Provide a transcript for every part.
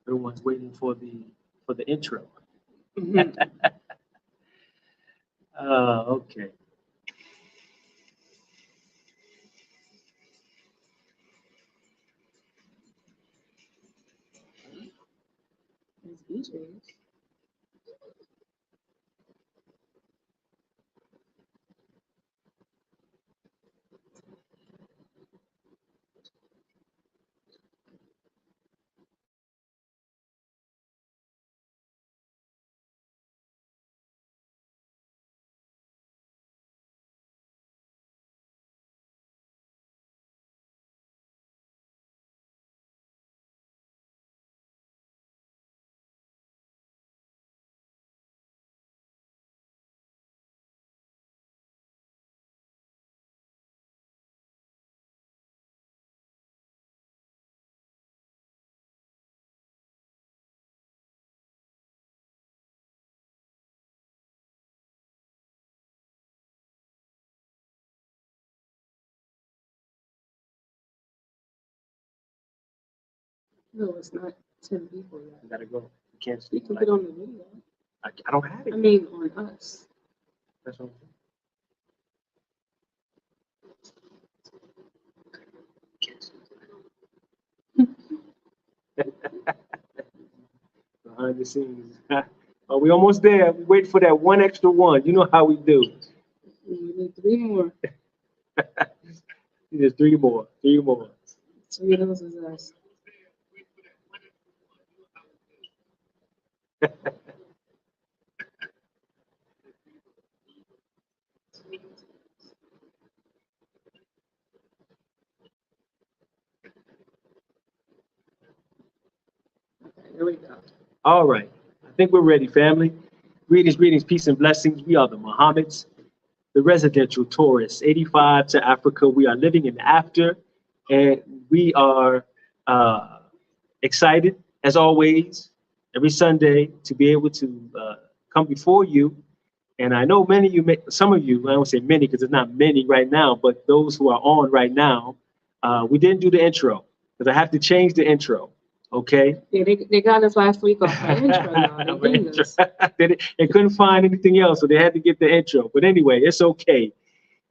Everyone's waiting for the intro. Okay. No, it's not 10 people yet. I gotta go. You can't You speak. can Like, put on the video. I don't have it. I mean, on us. That's what behind the scenes. We almost there. We wait for that one extra one. You know how we do. We need 3 more. There's 3 more. 3 more. 3 of those is us. Okay, here we go. All right. I think we're ready, family. Greetings, greetings, peace and blessings. We are the Mohammeds, the residential tourists, 85 to Africa. We are living in after, and we are excited, as always, every Sunday to be able to come before you. And I know many of you, some of you, I don't say many because it's not many right now, but those who are on right now, we didn't do the intro because I have to change the intro. Okay. Yeah, they got us last week off the intro, y'all. They dinged us. They couldn't find anything else, so they had to get the intro. But anyway, it's okay.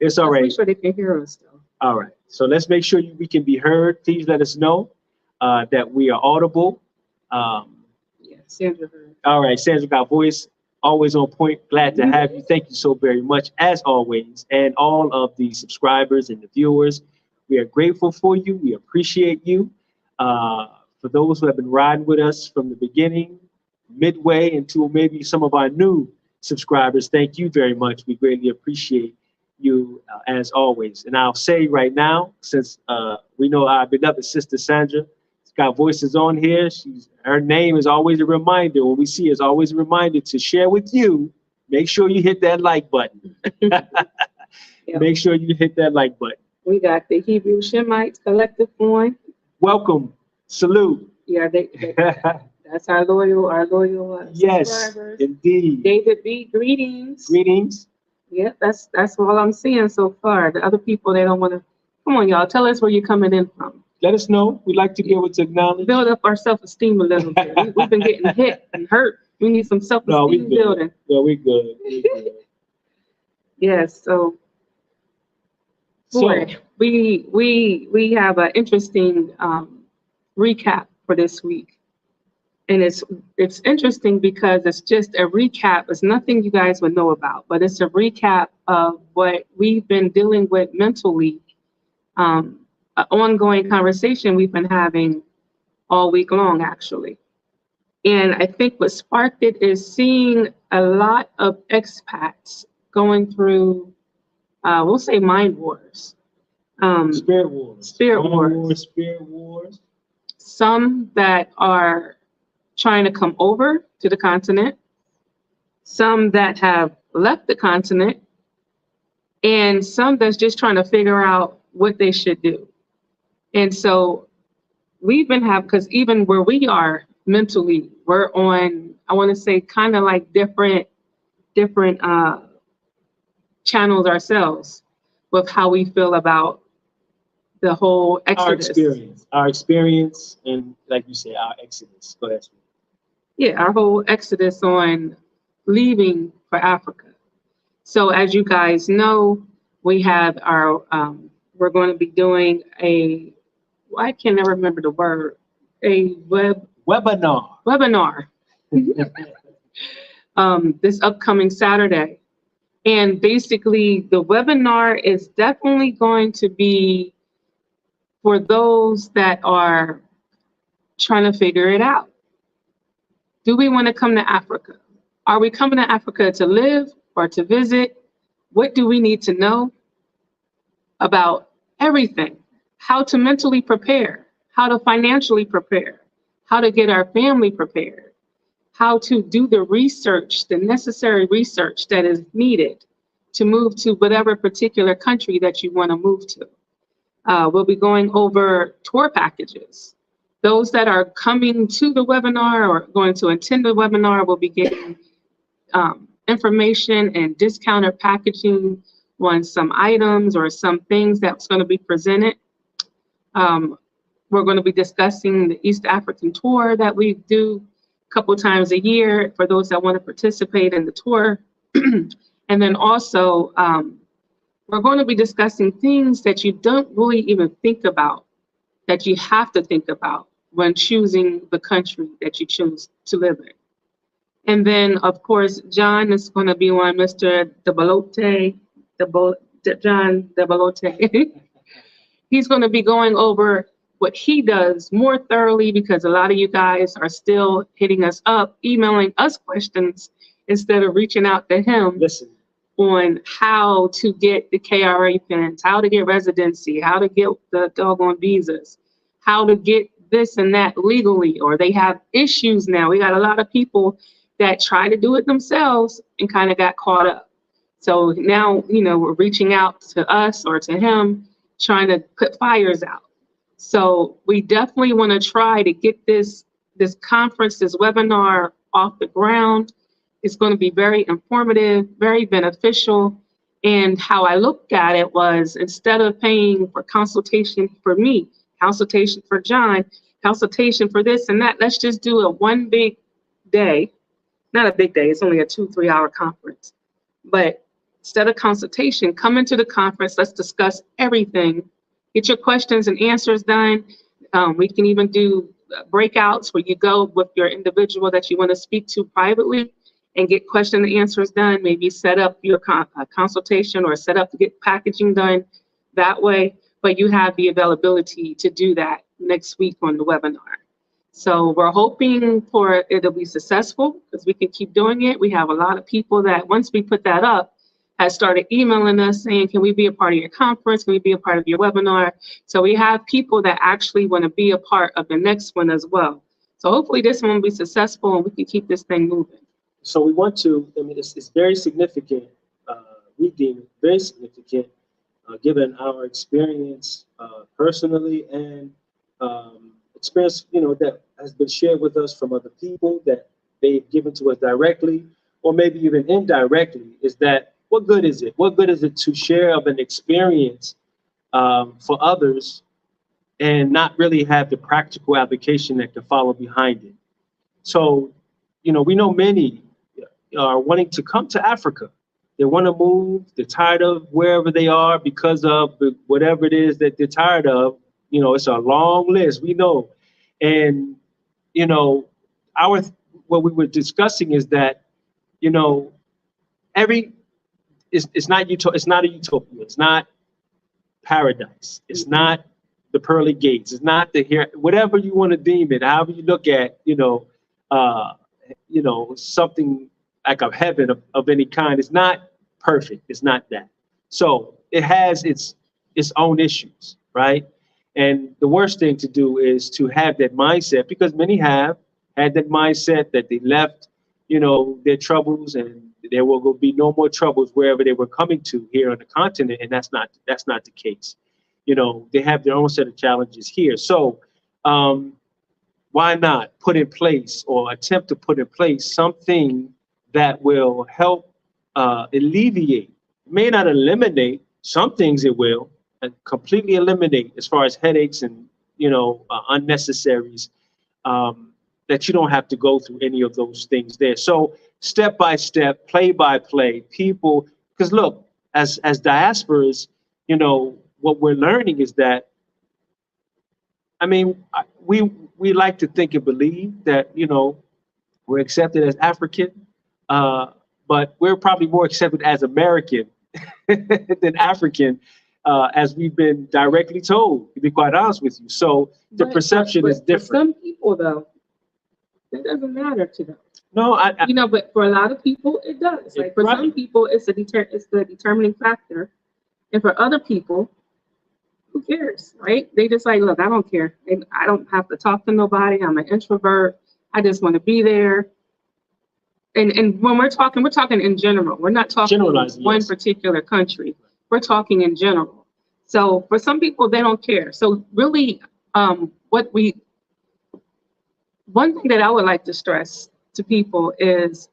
It's all Let's right. make sure they can hear us though. All right. So let's make sure we can be heard. Please let us know that we are audible. Yeah, Sandra heard. All right. Sandra got voice. Always on point. Glad to have you. Thank you so very much, as always. And all of the subscribers and the viewers, we are grateful for you. We appreciate you. For those who have been riding with us from the beginning, midway, into maybe some of our new subscribers, thank you very much. We greatly appreciate you as always. And I'll say right now, since we know our beloved sister Sandra got voices on here, her name is always a reminder. When we see her, it's always a reminder to share with you. Make sure you hit that like button. Yep. Make sure you hit that like button. We got the Hebrew Shemites Collective on. Welcome. Salute. Yeah, that's our loyal Yes, subscribers. indeed. David B, greetings. Greetings. Yeah, that's all I'm seeing so far. The other people, they don't want to. Come on, y'all, tell us where you're coming in from. Let us know. We'd like to be able to acknowledge. Build up our self-esteem a little bit. We've been getting hit and hurt. We need some self-esteem building. No, we're good. We're good. Yes, so boy, we have an interesting recap for this week. And it's interesting because it's just a recap. It's nothing you guys would know about, but it's a recap of what we've been dealing with mentally, an ongoing conversation we've been having all week long, actually. And I think what sparked it is seeing a lot of expats going through, we'll say, mind wars. Spirit wars. Spirit wars. Some that are trying to come over to the continent, some that have left the continent, and some that's just trying to figure out what they should do. And so we've been because even where we are mentally, we're on, I want to say, kind of like different channels ourselves with how we feel about the whole exodus. Our experience, and like you said, our exodus. Go ahead. Yeah, our whole exodus on leaving for Africa. So as you guys know, we have our, we're going to be doing I can never remember the word, webinar this upcoming Saturday. And basically the webinar is definitely going to be for those that are trying to figure it out. Do we want to come to Africa? Are we coming to Africa to live or to visit? What do we need to know about everything? How to mentally prepare, how to financially prepare, how to get our family prepared, how to do the research, the necessary research that is needed to move to whatever particular country that you want to move to. We'll be going over tour packages. Those that are coming to the webinar or going to attend the webinar will be getting information and discounted packaging on some items or some things that's going to be presented. We're going to be discussing the East African tour that we do a couple times a year for those that want to participate in the tour. And then also, we're going to be discussing things that you don't really even think about, that you have to think about when choosing the country that you choose to live in. And then, of course, John is going to be on, Mr. John Debalote. He's going to be going over what he does more thoroughly, because a lot of you guys are still hitting us up, emailing us questions instead of reaching out to him. Listen. On how to get the KRA pins, how to get residency, how to get the doggone visas, how to get this and that legally, or they have issues now. We got a lot of people that try to do it themselves and kind of got caught up. So now, we're reaching out to us or to him, trying to put fires out. So we definitely want to try to get this conference, this webinar off the ground. It's going to be very informative, very beneficial. And how I looked at it was, instead of paying for consultation for me, consultation for John, consultation for this and that, let's just do it one big day. Not a big day, it's only a 2-3 hour conference. But instead of consultation, come into the conference, let's discuss everything. Get your questions and answers done. We can even do breakouts where you go with your individual that you want to speak to privately and get question and answers done, maybe set up your consultation or set up to get packaging done that way. But you have the availability to do that next week on the webinar. So we're hoping for it'll be successful, because we can keep doing it. We have a lot of people that once we put that up has started emailing us saying, can we be a part of your conference? Can we be a part of your webinar? So we have people that actually want to be a part of the next one as well. So hopefully this one will be successful and we can keep this thing moving. So we want to, it's very significant, we deem it very significant, given our experience personally and experience, that has been shared with us from other people that they've given to us directly, or maybe even indirectly, is that what good is it? What good is it to share of an experience for others and not really have the practical application that can follow behind it? So, we know many are wanting to come to Africa. They want to move. They're tired of wherever they are because of whatever it is that they're tired of. It's a long list, we know. And, what we were discussing is that, it's not a utopia. It's not paradise. It's not the pearly gates. It's not whatever you want to deem it, however you look at, something like a heaven of any kind. It's not perfect. It's not that. So it has its own issues, right? And the worst thing to do is to have that mindset, because many have had that mindset that they left, their troubles, and there will be no more troubles wherever they were coming to here on the continent, and that's not the case. They have their own set of challenges here. So why not put in place or attempt to put in place something that will help alleviate, may not eliminate, some things it will, completely eliminate as far as headaches and, you know, unnecessaries, that you don't have to go through any of those things there. So step by step, play by play, people, because look, as diasporas, you know, what we're learning is that, I mean, we like to think and believe that, you know, we're accepted as African, but we're probably more accepted as American than African, as we've been directly told, to be quite honest with you. So the perception is different. For some people, though, it doesn't matter to them. No, you know, but for a lot of people, it does. Like for some people, it's the determining factor, and for other people, who cares, right? They just like, look, I don't care. And I don't have to talk to nobody. I'm an introvert. I just want to be there. And when we're talking in general. We're not talking one particular country. We're talking in general. So for some people, they don't care. So really, one thing that I would like to stress to people is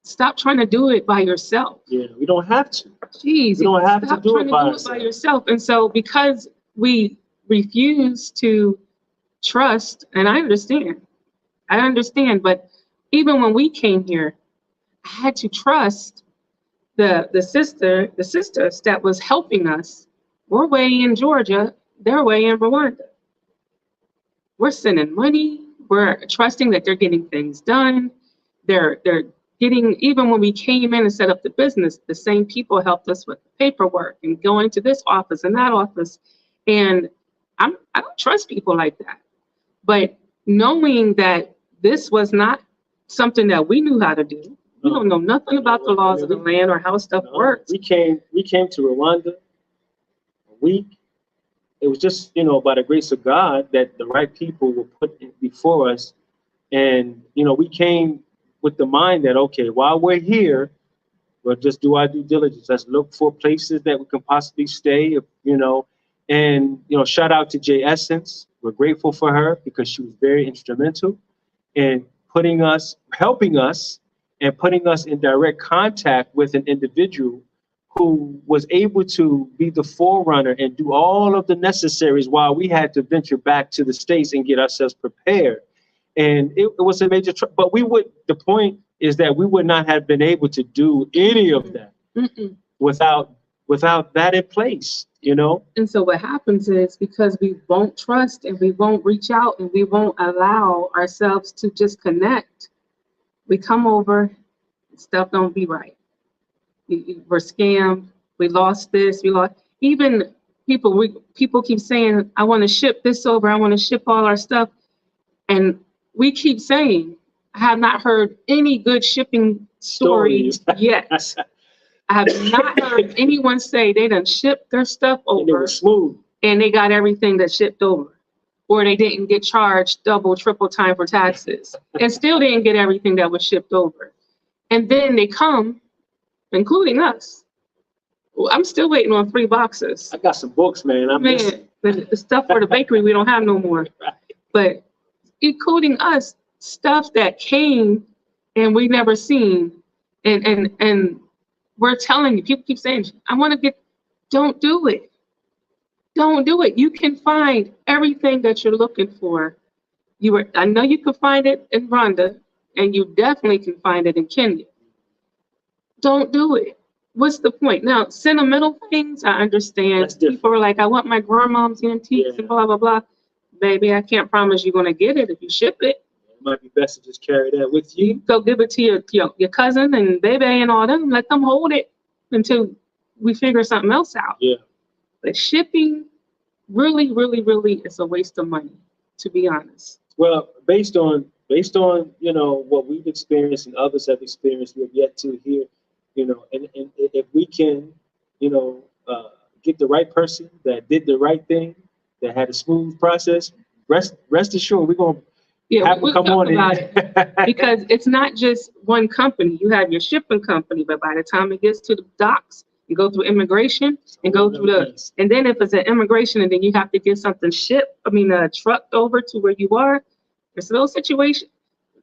stop trying to do it by yourself. Yeah, we don't have to. Jeez, we don't have to stop do trying it to do it by yourself. And so because we refuse to trust, and I understand, but even when we came here, I had to trust the sisters that was helping us. We're way in Georgia, they're way in Rwanda. We're sending money, we're trusting that they're getting things done. They're getting, even when we came in and set up the business, the same people helped us with the paperwork and going to this office and that office. And I don't trust people like that. But knowing that this was not something that we knew how to do, we don't know nothing about the laws of the land or how stuff works. We came to Rwanda a week. It was just, you know, by the grace of God that the right people were put before us. And, you know, we came with the mind that, okay, while we're here, we'll just do our due diligence. Let's look for places that we can possibly stay, you know. And, you know, shout out to Jay Essence. We're grateful for her because she was very instrumental in helping us and putting us in direct contact with an individual who was able to be the forerunner and do all of the necessaries while we had to venture back to the States and get ourselves prepared. And it was a major, but the point is that we would not have been able to do any of that without that in place, you know? And so what happens is, because we won't trust and we won't reach out and we won't allow ourselves to just connect, we come over, stuff don't be right. We're scammed, we lost this, even people keep saying, I want to ship this over, I want to ship all our stuff. And we keep saying, I have not heard any good shipping stories yet. I have not heard anyone say they done shipped their stuff over and it was smooth and they got everything that shipped over, or they didn't get charged double, triple time for taxes and still didn't get everything that was shipped over. And then they come, including us. Well, I'm still waiting on 3 boxes. I got some books, man. The stuff for the bakery we don't have no more. Right. But including us, stuff that came and we never seen. And we're telling you, people keep saying, I want to don't do it. Don't do it. You can find everything that you're looking for. I know you can find it in Rwanda, and you definitely can find it in Kenya. Don't do it. What's the point? Now, sentimental things, I understand. People are like, I want my grandmom's antiques and blah, blah, blah. Baby, I can't promise you're going to get it if you ship it. It might be best to just carry that with you. Go give it to your cousin and baby and all them. Let them hold it until we figure something else out. Yeah. But shipping really, really, really is a waste of money, to be honest. Well, based on you know what we've experienced and others have experienced, we have yet to hear, you know, and if we can, you know, get the right person that did the right thing, that had a smooth process, rest assured we're gonna have to come on about it. Because it's not just one company. You have your shipping company, but by the time it gets to the docks, you go through immigration and go through and then if it's an immigration and then you have to get something trucked over to where you are, it's a little situation.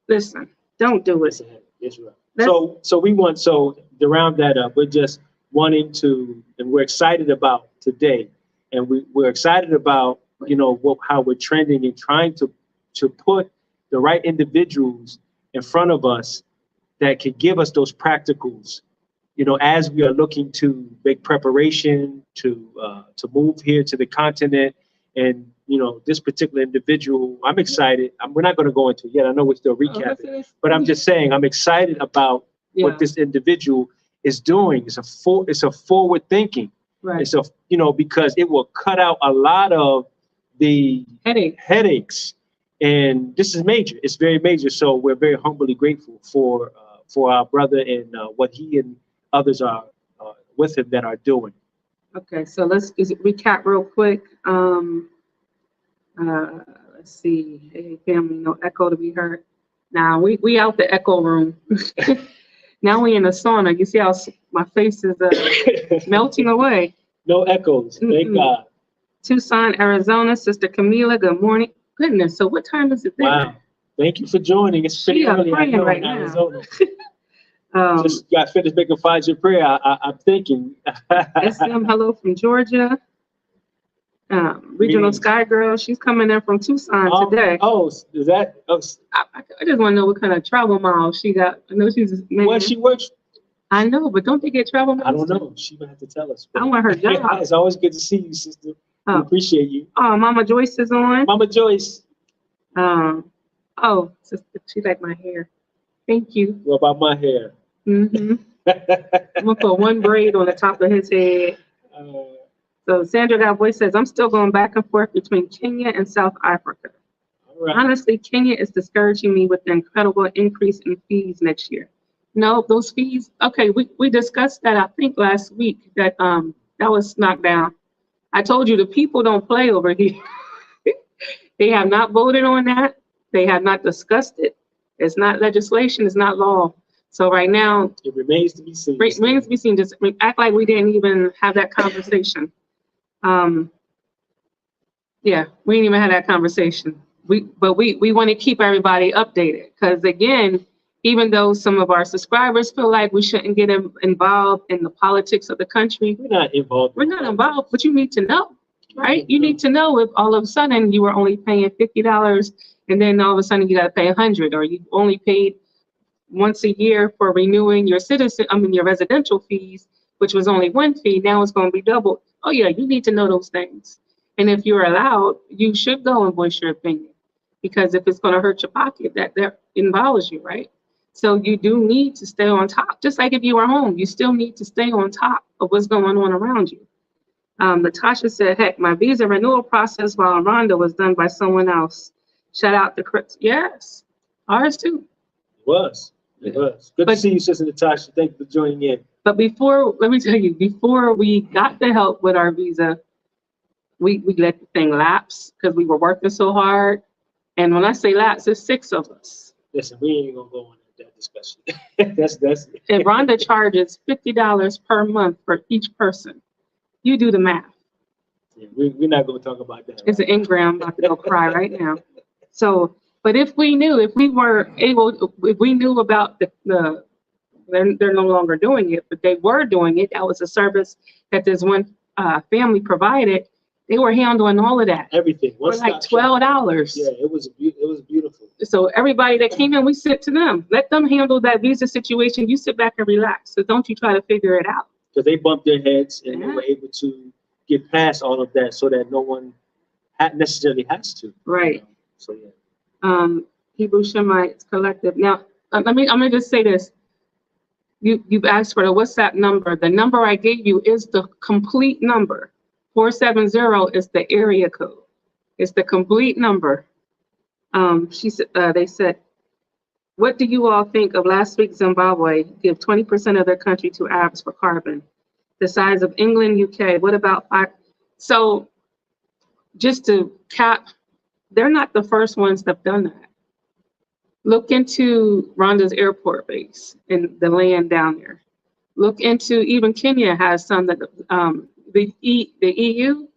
Listen, don't do it. It's right. So to round that up, we're just wanting to, and we're excited about today, and we're excited about, you know, how we're trending and trying to put the right individuals in front of us that can give us those practicals, you know, as we are looking to make preparation to move here to the continent. And, you know, this particular individual, I'm excited. We're not going to go into it yet. I know we're still recapping, but I'm just saying I'm excited about what this individual is doing. It's a forward thinking. Right. It's you know, because it will cut out a lot of the headaches. And this is major. It's very major. So we're very humbly grateful for our brother and what he and others are with him that are doing. Okay, so let's just recap real quick. Let's see. Hey, family, no echo to be heard. Now we out the echo room. Now we in the sauna. You see how my face is melting away. No echoes. Thank God. Tucson, Arizona. Sister Camila, good morning. Goodness, so what time is it there? Wow. Thank you for joining. It's pretty early. I know, right in now. Arizona. Just got finished making Fajr prayer. I'm thinking. SM, hello from Georgia. Regional Sky Girl, she's coming in from Tucson today. Oh, is that? Oh. I just want to know what kind of travel miles she got. I know she's. Well, she works. I know, but don't they get travel miles? I don't know. She might have to tell us. I want her job. It's always good to see you, sister. We appreciate you. Oh, Mama Joyce is on. Mama Joyce. Oh, sister, she like my hair. Thank you. What about my hair? Mm-hmm. I'm gonna put one braid on the top of his head. So Sandra Gavoy says, I'm still going back and forth between Kenya and South Africa. Right. Honestly, Kenya is discouraging me with the incredible increase in fees next year. No, those fees, okay, we discussed that, I think, last week, that was knocked down. I told you the people don't play over here. They have not voted on that. They have not discussed it. It's not legislation, it's not law. So right now, it remains to be seen. Remains to be seen. Just act like we didn't even have that conversation. Yeah, we didn't even have that conversation. But we want to keep everybody updated, because again, even though some of our subscribers feel like we shouldn't get involved in the politics of the country, we're not involved. We're not involved, but you need to know, right? You need to know if all of a sudden you were only paying $50, and then all of a sudden you got to pay $100, or you only paid once a year for renewing your your residential fees, which was only one fee. Now it's going to be doubled. Oh yeah, you need to know those things. And if you're allowed, you should go and voice your opinion, because if it's going to hurt your pocket, that involves you, right? So you do need to stay on top. Just like if you were home, you still need to stay on top of what's going on around you. Natasha said, heck, my visa renewal process while in Rwanda was done by someone else. Shout out to Chris. Yes, ours too. It was. Good to see you, Sister Natasha. Thank you for joining in. But let me tell you, before we got the help with our visa, we let the thing lapse because we were working so hard. And when I say lapse, it's 6 of us. Listen, we ain't gonna go on that discussion. that's And Rhonda charges $50 per month for each person. You do the math. Yeah, we're not gonna talk about that. It's an engram. I'm about to go cry right now. So, but if we knew about they're no longer doing it, but they were doing it. That was a service that this one family provided. They were handling all of that. Everything. For like $12. Yeah, it was beautiful. So everybody that came in, we sent to them. Let them handle that visa situation. You sit back and relax. So don't you try to figure it out. Because they bumped their heads and they were able to get past all of that, so that no one necessarily has to. Right. So yeah. Hebrew Shemites Collective. Now, I'm gonna just say this. You've asked for the WhatsApp number. The number I gave you is the complete number. 470 is the area code. It's the complete number. They said, what do you all think of last week Zimbabwe give 20% of their country to Arabs for carbon? The size of England, UK. What about 5? So just to cap, they're not the first ones that have done that. Look into Rwanda's airport base and the land down there. Look into, even Kenya has some that the EU,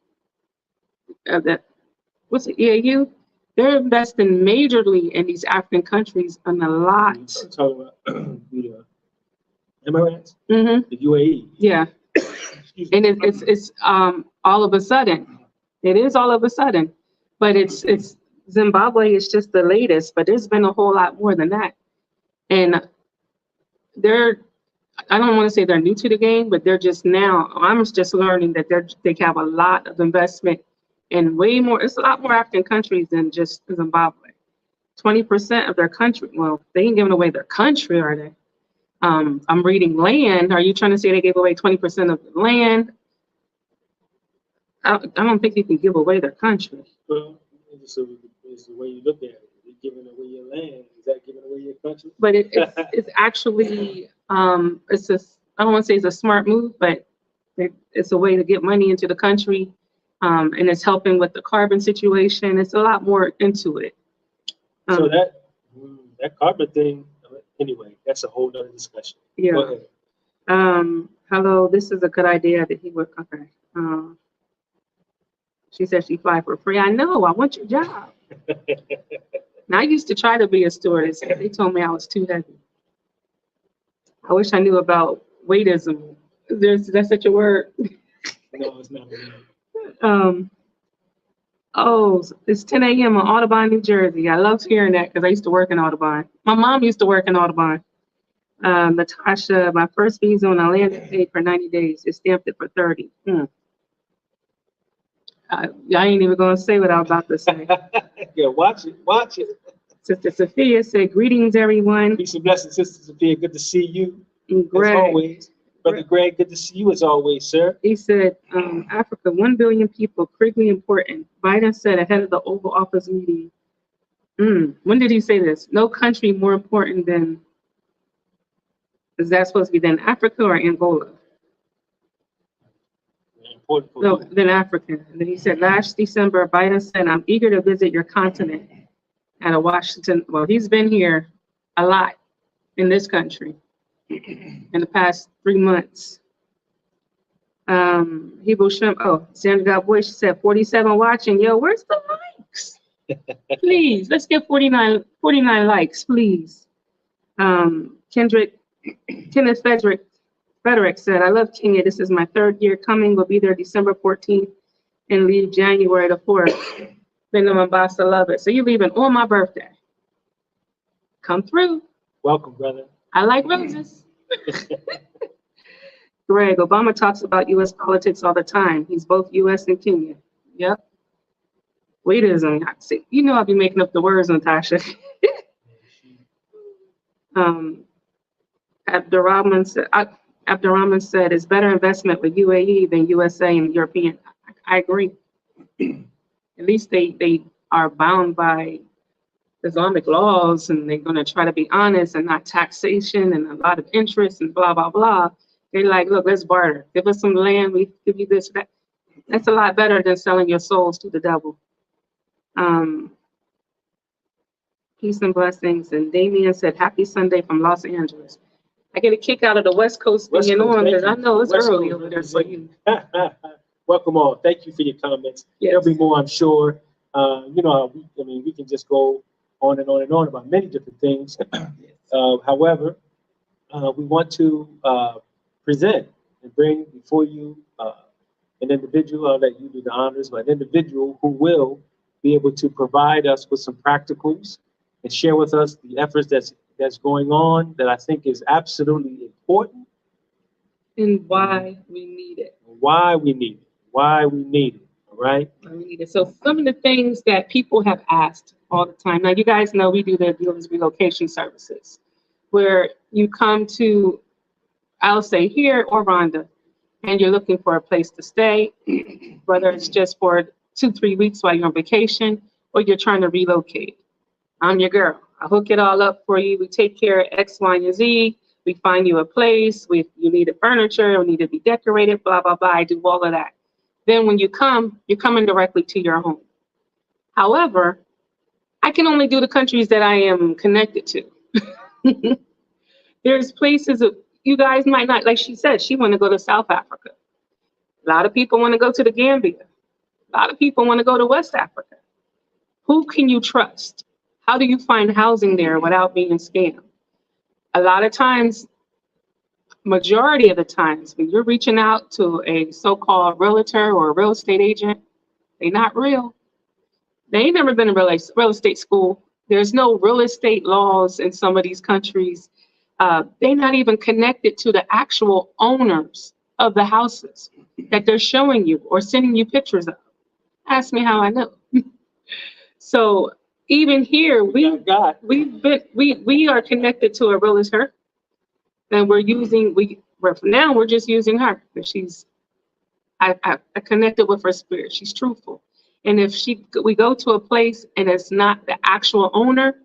what's the EAU? They're investing majorly in these African countries and a lot. I'm talking about the Emirates, Mm-hmm. the UAE. Yeah. And it's all of a sudden. It is all of a sudden, but it's Zimbabwe is just the latest, but there's been a whole lot more than that. And I don't want to say they're new to the game, but they're just now, I'm just learning that they have a lot of investment in way more, it's a lot more African countries than just Zimbabwe. 20% of their country, well, they ain't giving away their country, are they? I'm reading land. Are you trying to say they gave away 20% of the land? I don't think you can give away their country. Well, it's the way you look at it. You're giving away your land. Is that giving away your country? But it's actually, it's I don't want to say it's a smart move, but it's a way to get money into the country. And it's helping with the carbon situation. It's a lot more into it. So that carbon thing, anyway, that's a whole nother discussion. Yeah. Go ahead. Hello, this is a good idea that he would, okay. She said she fly for free. I know, I want your job. Now, I used to try to be a stewardess. They told me I was too heavy. I wish I knew about weightism. That's such a word. No, it's not. Oh, it's 10 a.m. on Audubon, New Jersey. I love hearing that because I used to work in Audubon. My mom used to work in Audubon. Natasha, my first visa when I landed paid for 90 days. It stamped it for 30. I ain't even going to say what I was about to say. Yeah, watch it. Sister Sophia said, greetings, everyone. Peace and blessings, Sister Sophia. Good to see you. And Greg, as always. Brother Greg, good to see you as always, sir. He said, Africa, 1 billion people, critically important. Biden said ahead of the Oval Office meeting. When did he say this? No country more important than, is that supposed to be than Africa or Angola? No, than Africa. And then he said, last December, Biden said, I'm eager to visit your continent at a Washington. Well, he's been here a lot in this country in the past 3 months. Hebrew Shrimp, Sandra got Bush said 47 watching. Yo, where's the likes? Please, let's get 49 likes, please. Kenneth Frederick said, I love Kenya. This is my 3rd year coming. We'll be there December 14th and leave January the 4th. Been to Mombasa, love it. So you're leaving on my birthday. Come through. Welcome, brother. I like roses. Greg, Obama talks about U.S. politics all the time. He's both U.S. and Kenya. Yep. Wait a minute. You know I'll be making up the words, Natasha. Abdurrahman said it's better investment with UAE than USA and European. I agree. At least they are bound by Islamic laws, and they're going to try to be honest and not taxation and a lot of interest and blah, blah, blah. They're like, look, let's barter. Give us some land. We give you this, that. That's a lot better than selling your souls to the devil. Peace and blessings. And Damien said, happy Sunday from Los Angeles. I get a kick out of the West Coast being on because I know it's early over there for you. Welcome all. Thank you for your comments. Yes. There'll be more, I'm sure. We can just go on and on and on about many different things. However, we want to present and bring before you an individual. I'll let you do the honors, but an individual who will be able to provide us with some practicals and share with us the efforts that's going on that I think is absolutely important. And why we need it. Why we need it. Why we need it. All right. Why we need it. So some of the things that people have asked all the time. Now, you guys know we do the Dealers Relocation Services, where you come to, I'll say here or Rhonda, and you're looking for a place to stay, whether it's just for 2-3 weeks while you're on vacation, or you're trying to relocate. I'm your girl. I hook it all up for you. We take care of X, Y, and Z. We find you a place. You need furniture. We need to be decorated, blah, blah, blah. I do all of that. Then when you come, you're coming directly to your home. However, I can only do the countries that I am connected to. There's places that you guys might not, like she said, she want to go to South Africa. A lot of people want to go to the Gambia. A lot of people want to go to West Africa. Who can you trust? How do you find housing there without being scammed? A lot of times, majority of the times when you're reaching out to a so-called realtor or a real estate agent, they're not real. They ain't never been in real estate school. There's no real estate laws in some of these countries. They're not even connected to the actual owners of the houses that they're showing you or sending you pictures of. Ask me how I know. So even here, we are connected to a realtor, and now we're just using her. I connected with her spirit. She's truthful. And if we go to a place and it's not the actual owner,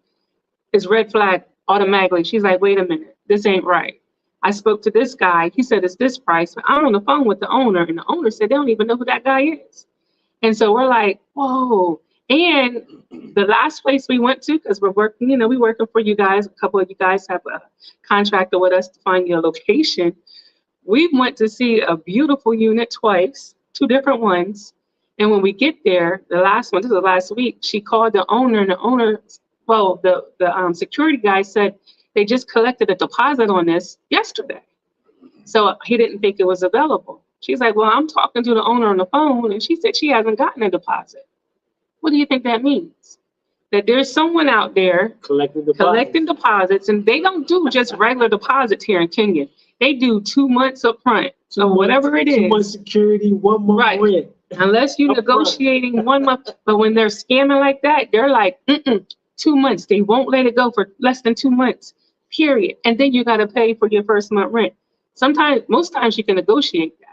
it's red flag automatically. She's like, wait a minute, this ain't right. I spoke to this guy. He said it's this price, but I'm on the phone with the owner, and the owner said they don't even know who that guy is. And so we're like, whoa. And the last place we went to, because we're working, we're working for you guys. A couple of you guys have a contractor with us to find your location. We went to see a beautiful unit twice, 2 different ones. And when we get there, the last one, this was last week, she called the owner, and the owner, the security guy said they just collected a deposit on this yesterday. So he didn't think it was available. She's like, well, I'm talking to the owner on the phone, and she said she hasn't gotten a deposit. What do you think that means? That there's someone out there collecting deposits, and they don't do just regular deposits here in Kenya. They do 2 months up front. So whatever it is. 2 months security, 1 month rent. Unless you're negotiating 1 month. But when they're scamming like that, they're like, 2 months. They won't let it go for less than 2 months, period. And then you got to pay for your first month rent. Most times you can negotiate that.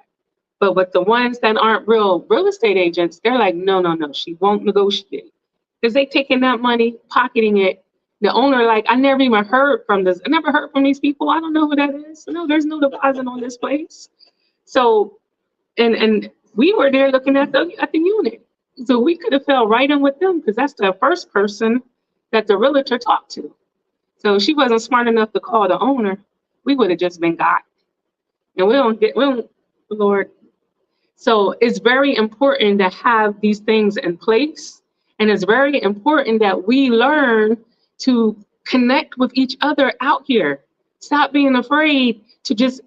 But with the ones that aren't real estate agents, they're like, no, she won't negotiate. Because they taking that money, pocketing it. The owner, like, I never even heard from this. I never heard from these people. I don't know who that is. No, there's no deposit on this place. So, and we were there looking at the unit. So we could have fell right in with them because that's the first person that the realtor talked to. So she wasn't smart enough to call the owner. We would have just been got. And we don't, Lord. So it's very important to have these things in place. And it's very important that we learn to connect with each other out here. Stop being afraid to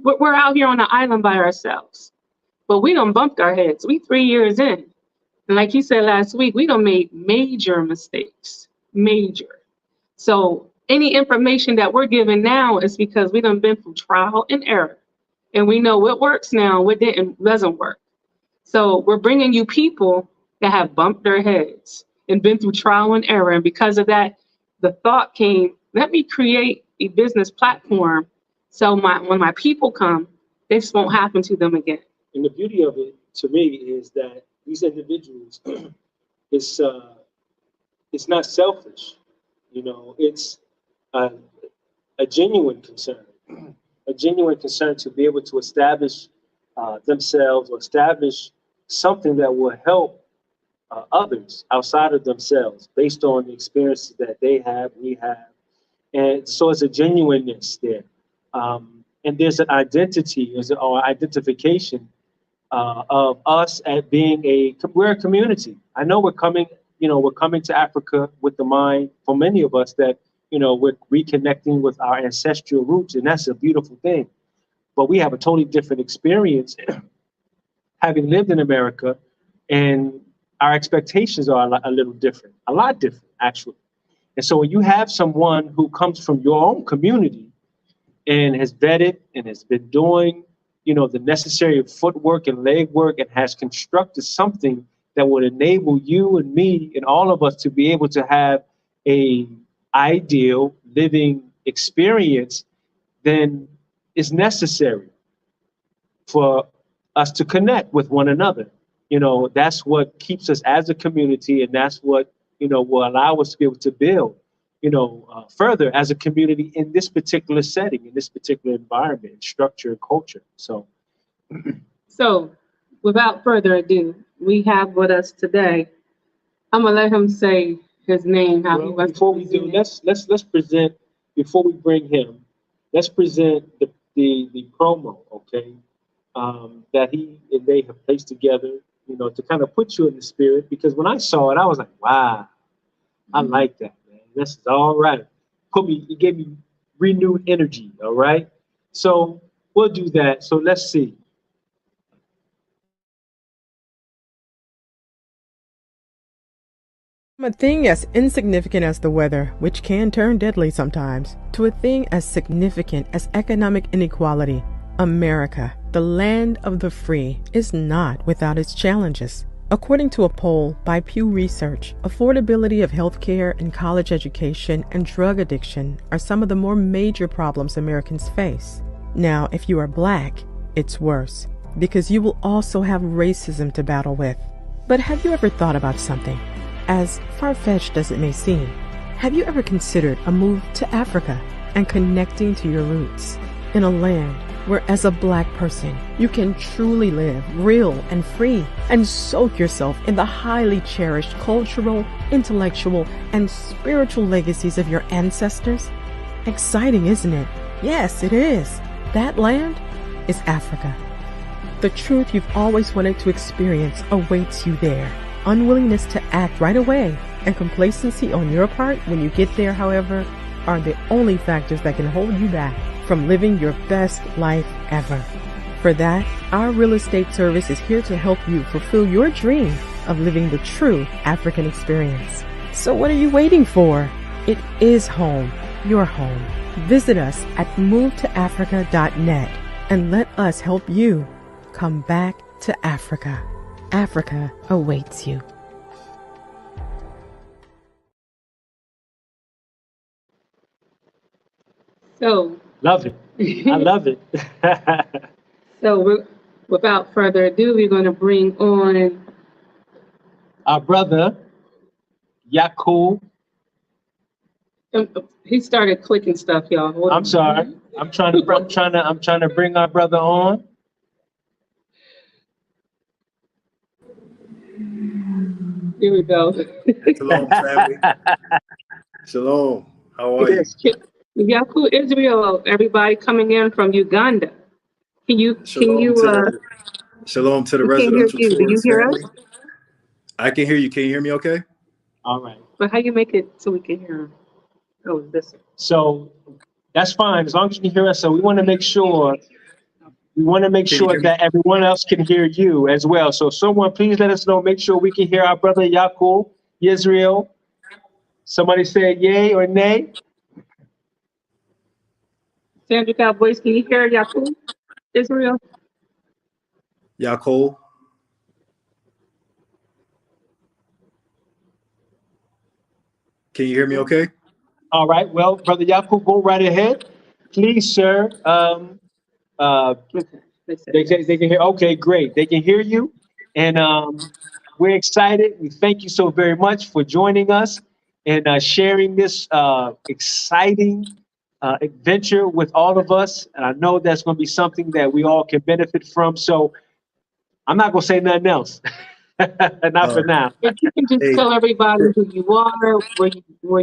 we're out here on the island by ourselves. But we done bumped our heads. We 3 years in. And like you said last week, we done made major mistakes. Major. So any information that we're giving now is because we done been through trial and error. And we know what works now, what doesn't work. So we're bringing you people that have bumped their heads and been through trial and error. And because of that, the thought came, let me create a business platform so when my people come, this won't happen to them again. And the beauty of it, to me, is that these individuals, it's not selfish. It's a genuine concern. A genuine concern to be able to establish themselves or establish something that will help others outside of themselves based on the experiences that they have, we have. And so it's a genuineness there. And there's an identity or identification of us as being we're a community. I know we're coming to Africa with the mind, for many of us, that we're reconnecting with our ancestral roots, and that's a beautiful thing. But we have a totally different experience having lived in America, and our expectations are a little different, a lot different, actually. And so when you have someone who comes from your own community and has vetted and has been doing, the necessary footwork and legwork and has constructed something that would enable you and me and all of us to be able to have a ideal living experience, then it's necessary for us to connect with one another. That's what keeps us as a community, and that's what will allow us to be able to build further as a community in this particular setting, in this particular environment, structure, and culture. So without further ado, we have with us today, I'm gonna let him say his name. Before we do, let's present, before we bring him, let's present the promo, okay, that he and they have placed together, to kind of put you in the spirit, because when I saw it, I was like, wow, I like that, man. This is all right. It gave me renewed energy, all right? So we'll do that. So let's see. From a thing as insignificant as the weather, which can turn deadly sometimes, to a thing as significant as economic inequality, America, the land of the free, is not without its challenges. According to a poll by Pew Research, affordability of healthcare and college education and drug addiction are some of the more major problems Americans face. Now, if you are Black, it's worse, because you will also have racism to battle with. But have you ever thought about something? As far-fetched as it may seem, have you ever considered a move to Africa and connecting to your roots in a land where, as a Black person, you can truly live real and free and soak yourself in the highly cherished cultural, intellectual, and spiritual legacies of your ancestors? Exciting, isn't it? Yes, it is. That land is Africa. The truth you've always wanted to experience awaits you there. Unwillingness to act right away and complacency on your part when you get there, however, are the only factors that can hold you back from living your best life ever. For that, our real estate service is here to help you fulfill your dream of living the true African experience. So what are you waiting for? It is home, your home. Visit us at movetoafrica.net and let us help you come back to Africa. Africa awaits you. So, Love it. I love it. without further ado, we're going to bring on. Our brother, Yakhol. He started clicking stuff, y'all. Hold I'm on. sorry. I'm trying to bring our brother on. Here we go. Shalom, family. Shalom. How are you? Yakhol Israel, everybody coming in from Uganda. Shalom to the We can't hear residential you. Do you tourist hear family. us? I can hear you. Can you hear me okay? All right. But how you make it so we can hear him? Oh, this. So that's fine as long as you can hear us. So we want to make sure Can you hear me? that everyone else can hear you as well. So someone please let us know. Make sure we can hear our brother Yakhol Yisrael. Somebody say yay or nay. Sandra Cowboys, can you hear Yakhol Israel? Yakhol? Can you hear me okay? All right. Well, brother Yakhol, go right ahead, please, sir. They can hear. Okay, great. They can hear you, and we're excited. We thank you so very much for joining us and sharing this exciting adventure with all of us. And I know that's going to be something that we all can benefit from. So I'm not going to say nothing else. Not for now. If you can just Hey, tell everybody who you are, where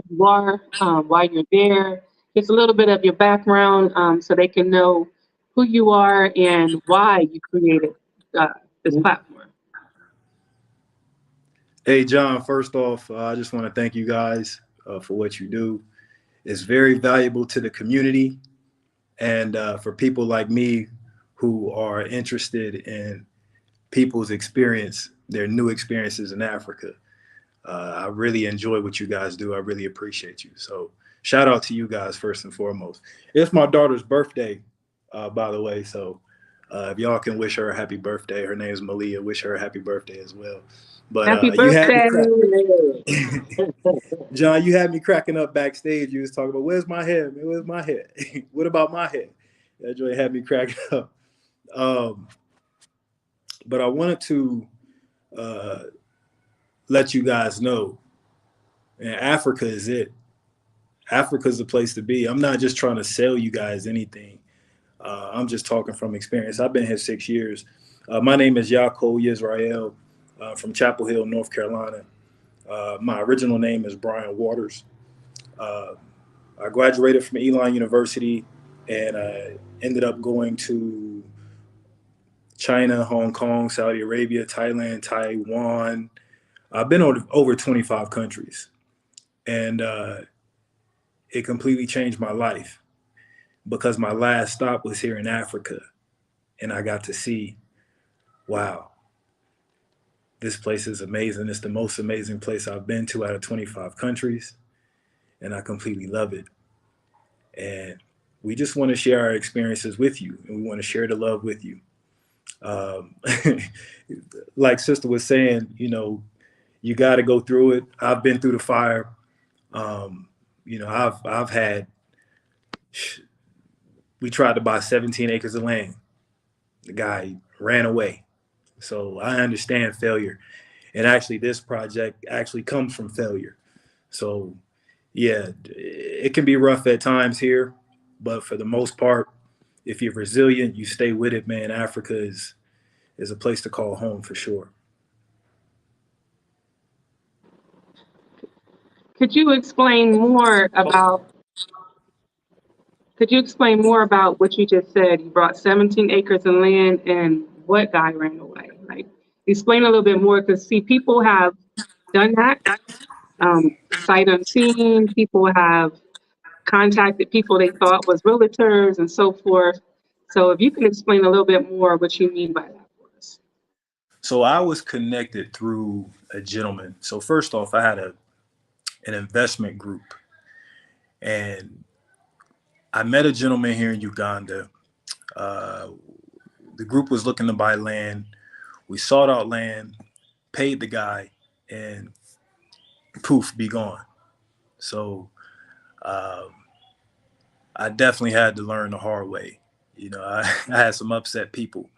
you are, why you're there, just a little bit of your background, so they can know who you are and why you created this platform. hey, John, first off, I just want to thank you guys for what you do. It's very valuable to the community and for people like me who are interested in people's experience, their new experiences in Africa. I really enjoy what you guys do. I really appreciate you. So shout out to you guys first and foremost. It's my daughter's birthday, by the way. So if y'all can wish her a happy birthday, her name is Malia. Wish her a happy birthday as well. But Happy you had me birthday! John, you had me cracking up backstage. You was talking about where's my hair? Man, where's my hair? What about my hair? That joy had me cracking up. But I wanted to let you guys know, and Africa is it. Africa is the place to be. I'm not just trying to sell you guys anything. I'm just talking from experience. I've been here 6 years. My name is Yakhol Yisrael from Chapel Hill, North Carolina. My original name is Brian Waters. I graduated from Elon University and I ended up going to China, Hong Kong, Saudi Arabia, Thailand, Taiwan. I've been over 25 countries, and it completely changed my life. because my last stop was here in Africa, and I got to see, wow, this place is amazing. It's the most amazing place I've been to out of 25 countries, and I completely love it. And we just want to share our experiences with you, and we want to share the love with you. Um, like Sister was saying, you got to go through it. I've been through the fire. I've had. We tried to buy 17 acres of land. The guy ran away. So I understand failure. And actually, this project actually comes from failure. So, yeah, it can be rough at times here, but for the most part, if you're resilient, you stay with it, man. Africa is a place to call home for sure. Could you explain more about what you just said? You brought 17 acres of land and what guy ran away? Like, explain a little bit more, because see, people have done that, sight unseen. People have contacted people they thought was realtors and so forth. So if you can explain a little bit more what you mean by that for us. So I was connected through a gentleman. So first off, I had an investment group, and I met a gentleman here in Uganda. The group was looking to buy land. We sought out land, paid the guy, and poof, be gone. So I definitely had to learn the hard way. I had some upset people,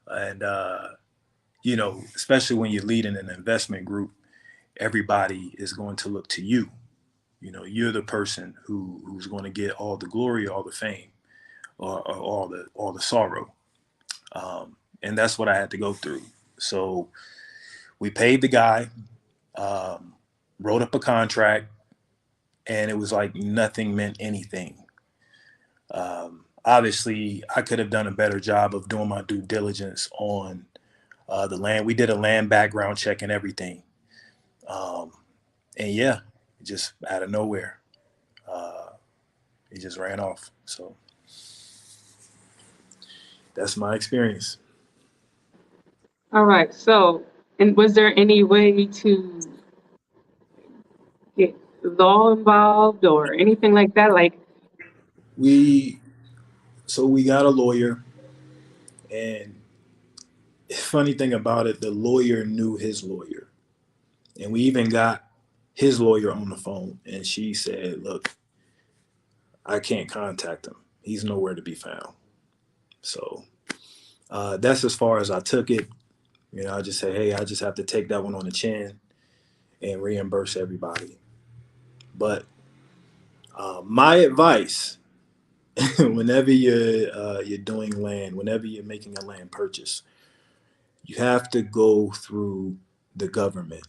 and especially when you're leading an investment group, everybody is going to look to you. You're the person who's going to get all the glory, all the fame, or all the sorrow, and that's what I had to go through. So we paid the guy, wrote up a contract, and it was like nothing meant anything. Obviously, I could have done a better job of doing my due diligence on the land. We did a land background check and everything. And yeah, just out of nowhere, it just ran off. So that's my experience. All right. So, and was there any way to get law involved or anything like that? Like, We got a lawyer, and funny thing about it, the lawyer knew his lawyer, and we even got his lawyer on the phone, and she said, "Look, I can't contact him. He's nowhere to be found." So that's as far as I took it. I just say, hey, I just have to take that one on the chin and reimburse everybody. But my advice, whenever you're doing land, whenever you're making a land purchase, you have to go through the government.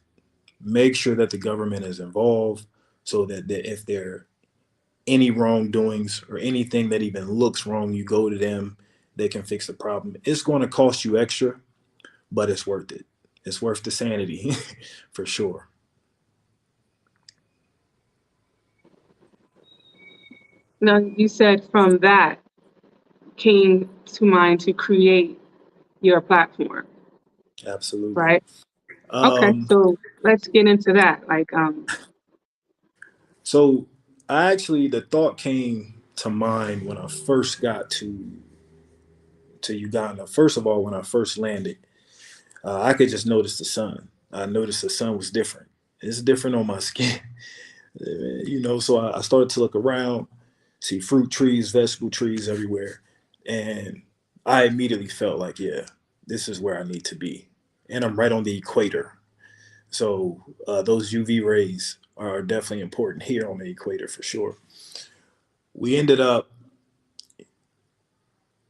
Make sure that the government is involved, so that if there are any wrongdoings or anything that even looks wrong, you go to them, they can fix the problem. It's going to cost you extra, but it's worth it. It's worth the sanity for sure. now you said from that came to mind to create your platform, Absolutely. right? Okay, so let's get into that. So the thought came to mind when I first got to Uganda. First of all, when I first landed, I could just notice the sun. I noticed the sun was different. It's different on my skin, So I started to look around, see fruit trees, vegetable trees everywhere, and I immediately felt like, yeah, this is where I need to be, and I'm right on the equator. So those UV rays are definitely important here on the equator for sure. We ended up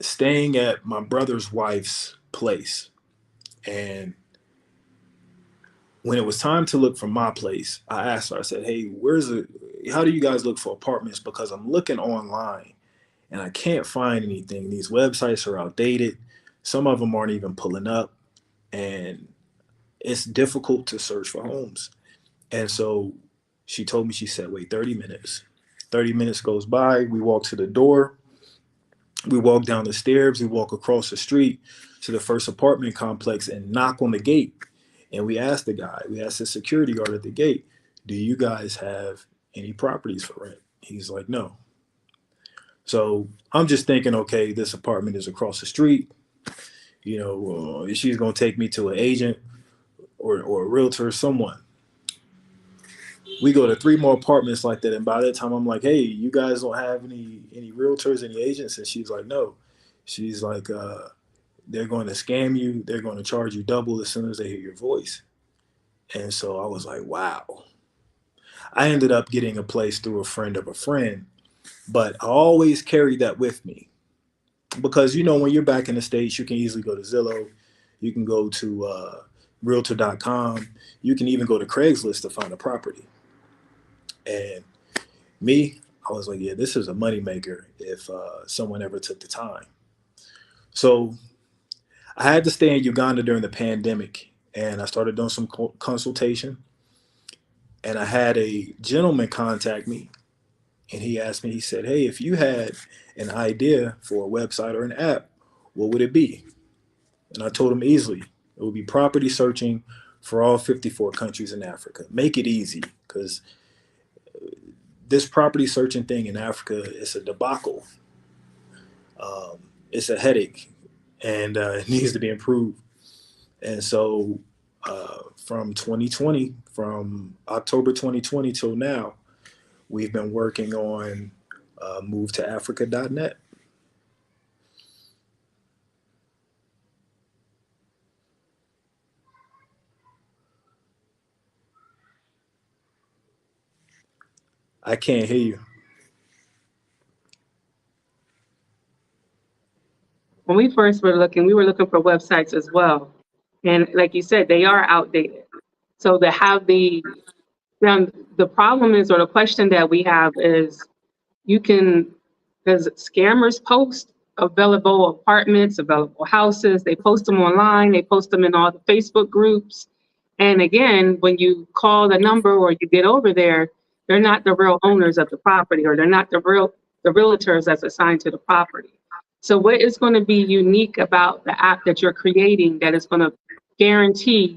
staying at my brother's wife's place. And when it was time to look for my place, I asked her, I said, hey, how do you guys look for apartments? Because I'm looking online and I can't find anything. These websites are outdated. Some of them aren't even pulling up, and it's difficult to search for homes. And so she told me, she said, wait 30 minutes. 30 minutes goes by. We walk to the door. We walk down the stairs, we walk across the street to the first apartment complex and knock on the gate. And we asked the security guard at the gate, do you guys have any properties for rent? He's like, no. So I'm just thinking, okay, this apartment is across the street. She's going to take me to an agent or a realtor or someone. We go to 3 more apartments like that. And by that time, I'm like, hey, you guys don't have any realtors, any agents? And she's like, no. She's like, they're going to scam you. They're going to charge you double as soon as they hear your voice. And so I was like, wow. I ended up getting a place through a friend of a friend, but I always carry that with me because, when you're back in the States, you can easily go to ZELLE. You can go to realtor.com. You can even go to Craigslist to find a property. And me, I was like, yeah, this is a moneymaker if someone ever took the time. So I had to stay in Uganda during the pandemic, and I started doing some consultation. And I had a gentleman contact me, and he asked me, he said, hey, if you had an idea for a website or an app, what would it be? And I told him easily, it would be property searching for all 54 countries in Africa. Make it easy, because this property searching thing in Africa is a debacle. It's a headache, and it needs to be improved. And so from October 2020 till now, we've been working on movetoafrica.net. I can't hear you. When we first were looking, we were looking for websites as well. And like you said, they are outdated. So to have now the problem is, or the question that we have is, does scammers post available apartments, available houses? They post them online, they post them in all the Facebook groups. And again, when you call the number or you get over there, they're not the real owners of the property, or they're not the realtors that's assigned to the property. So what is going to be unique about the app that you're creating that is going to guarantee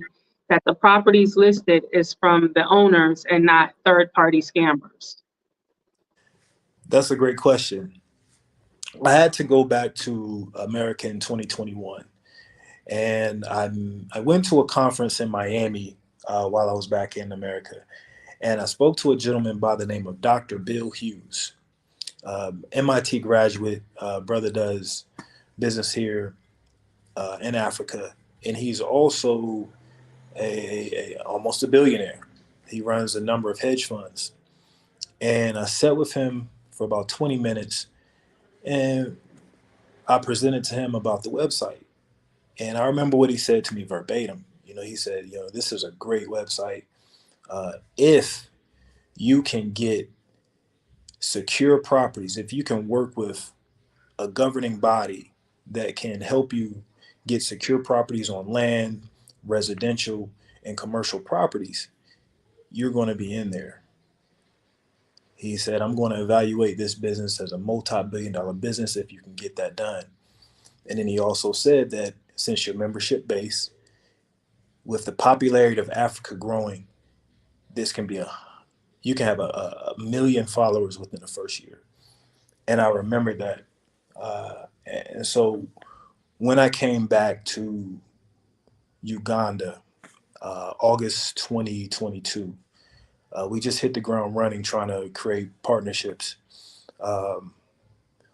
that the properties listed is from the owners and not third-party scammers? That's a great question. I had to go back to America in 2021, and I went to a conference in Miami while I was back in America, and I spoke to a gentleman by the name of Dr. Bill Hughes. MIT graduate, brother does business here in Africa, and he's also almost a billionaire. He runs a number of hedge funds. And I sat with him for about 20 minutes, and I presented to him about the website. And I remember what he said to me verbatim. He said, this is a great website. If you can get secure properties, if you can work with a governing body that can help you get secure properties on land, residential, and commercial properties, you're going to be in there. He said, I'm going to evaluate this business as a multi-billion-dollar business if you can get that done. And then he also said that since your membership base, with the popularity of Africa growing, you can have a million followers within the first year. And I remember that. And so when I came back to Uganda, August 2022, we just hit the ground running, trying to create partnerships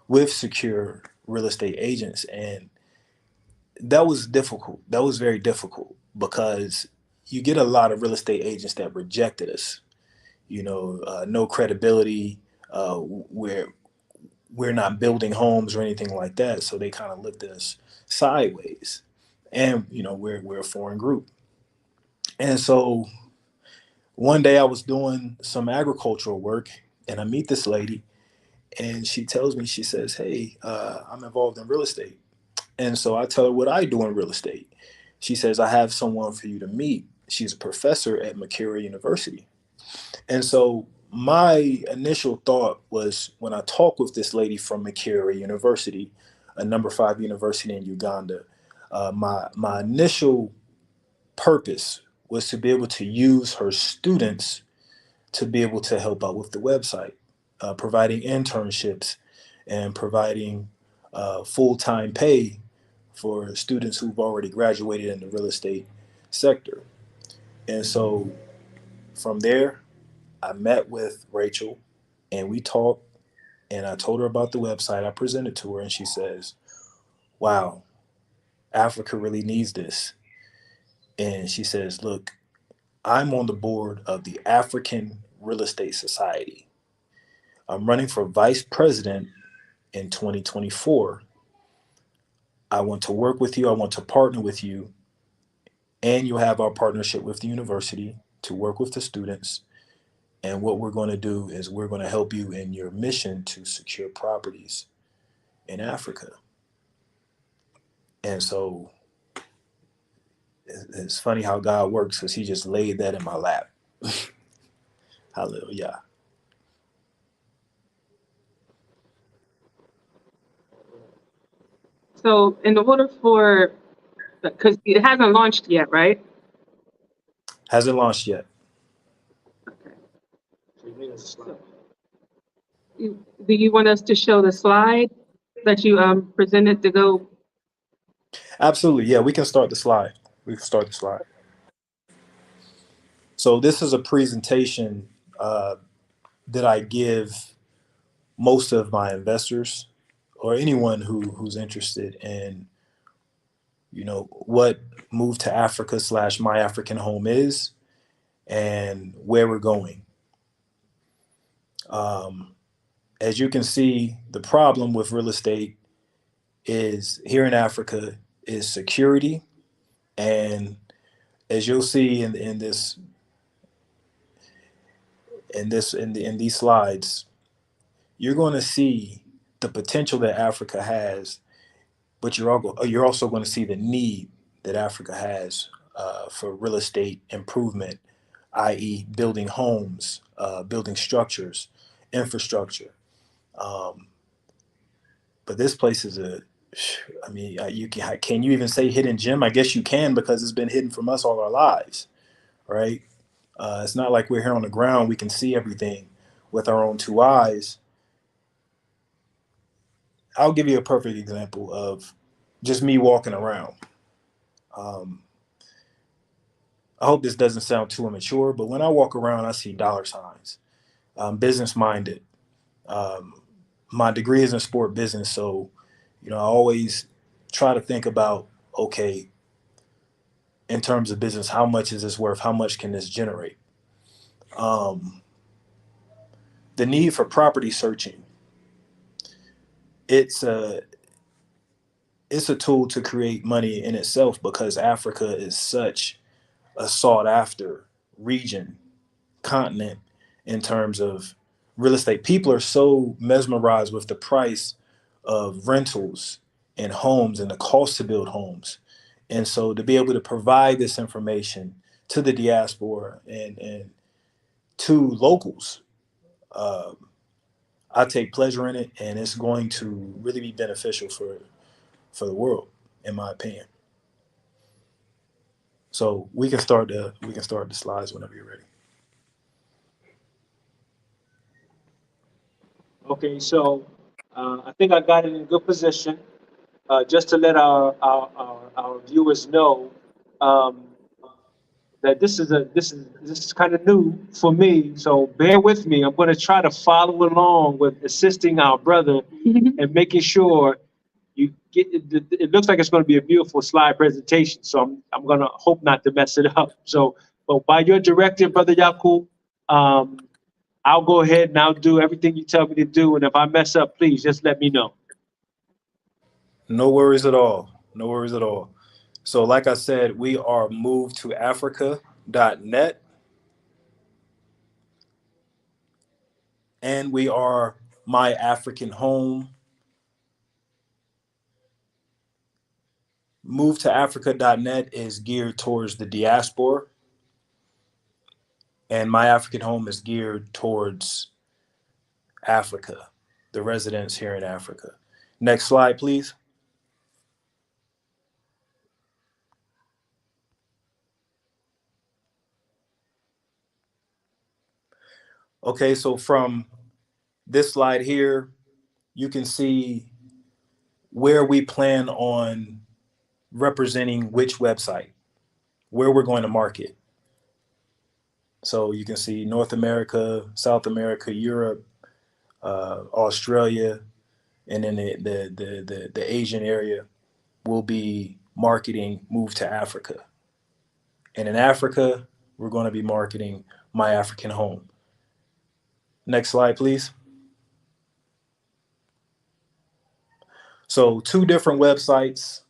with secure real estate agents. And that was difficult. That was very difficult because you get a lot of real estate agents that rejected us. No credibility. We're not building homes or anything like that. So they kind of looked at us sideways. And, we're a foreign group. And so one day I was doing some agricultural work, and I meet this lady, and she tells me, she says, hey, I'm involved in real estate. And so I tell her what I do in real estate. She says, I have someone for you to meet. She's a professor at Makere University. And so my initial thought was when I talked with this lady from Makerere University, a #5 university in Uganda, my initial purpose was to be able to use her students to be able to help out with the website, providing internships and providing full-time pay for students who've already graduated in the real estate sector. And so from there, I met with Rachel and we talked, and I told her about the website. I presented to her and she says, wow, Africa really needs this. And she says, look, I'm on the board of the African Real Estate Society. I'm running for vice president in 2024. I want to work with you. I want to partner with you. And you'll have our partnership with the university to work with the students. And what we're going to do is we're going to help you in your mission to secure properties in Africa. And so it's funny how God works, because he just laid that in my lap. Hallelujah. So in order for, because it hasn't launched yet, right? Hasn't launched yet. So, do you want us to show the slide that you presented to go? Absolutely. Yeah, we can start the slide. We can start the slide. So this is a presentation that I give most of my investors or anyone who's interested in, what Move to Africa / My African Home is and where we're going. As you can see, the problem with real estate is here in Africa is security. And as you'll see in these slides, you're going to see the potential that Africa has, but you're also going to see the need that Africa has for real estate improvement, i.e., building homes, building structures, infrastructure. But this place is can you even say hidden gem? I guess you can, because it's been hidden from us all our lives, right? It's not like we're here on the ground. We can see everything with our own two eyes. I'll give you a perfect example of just me walking around. I hope this doesn't sound too immature, but when I walk around, I see dollar signs. I'm business minded. My degree is in sport business, so I always try to think about, okay, in terms of business, how much is this worth? How much can this generate? The need for property searching. It's a tool to create money in itself, because Africa is such a sought after region, continent, in terms of real estate. People are so mesmerized with the price of rentals and homes and the cost to build homes. And so to be able to provide this information to the diaspora and to locals, I take pleasure in it, and it's going to really be beneficial for the world, in my opinion. So we can start the slides whenever you're ready. Okay, so I think I got it in good position. Just to let our viewers know that this is kind of new for me. So bear with me. I'm going to try to follow along with assisting our brother and making sure you get. It looks like it's going to be a beautiful slide presentation. So I'm going to hope not to mess it up. So, but by your directive, Brother Yakhol, I'll go ahead and I'll do everything you tell me to do. And if I mess up, please just let me know. No worries at all. No worries at all. So like I said, we are movetoafrica.net, and we are My African Home. Movetoafrica.net is geared towards the diaspora. And My African Home is geared towards Africa, the residents here in Africa. Next slide, please. Okay, so from this slide here, you can see where we plan on representing which website, where we're going to market. So you can see North America, South America, Europe, Australia, and then the Asian area will be marketing Move to Africa. And in Africa, we're going to be marketing My African Home. Next slide, please. So 2 different websites,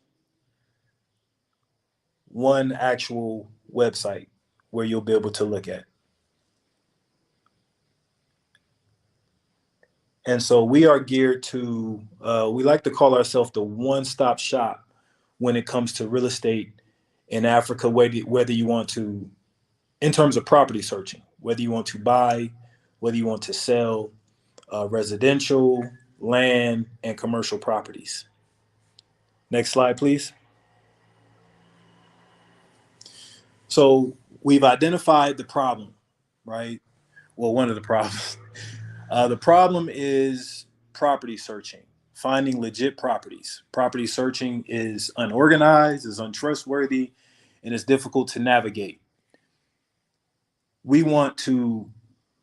1 actual website where you'll be able to look at. And so we are geared to, we like to call ourselves the one-stop shop when it comes to real estate in Africa, whether you want to, in terms of property searching, whether you want to buy, whether you want to sell, residential, land, and commercial properties. Next slide, please. So we've identified the problem, right? Well, one of the problems. The problem is property searching, finding legit properties. Property searching is unorganized, is untrustworthy, and is difficult to navigate. We want to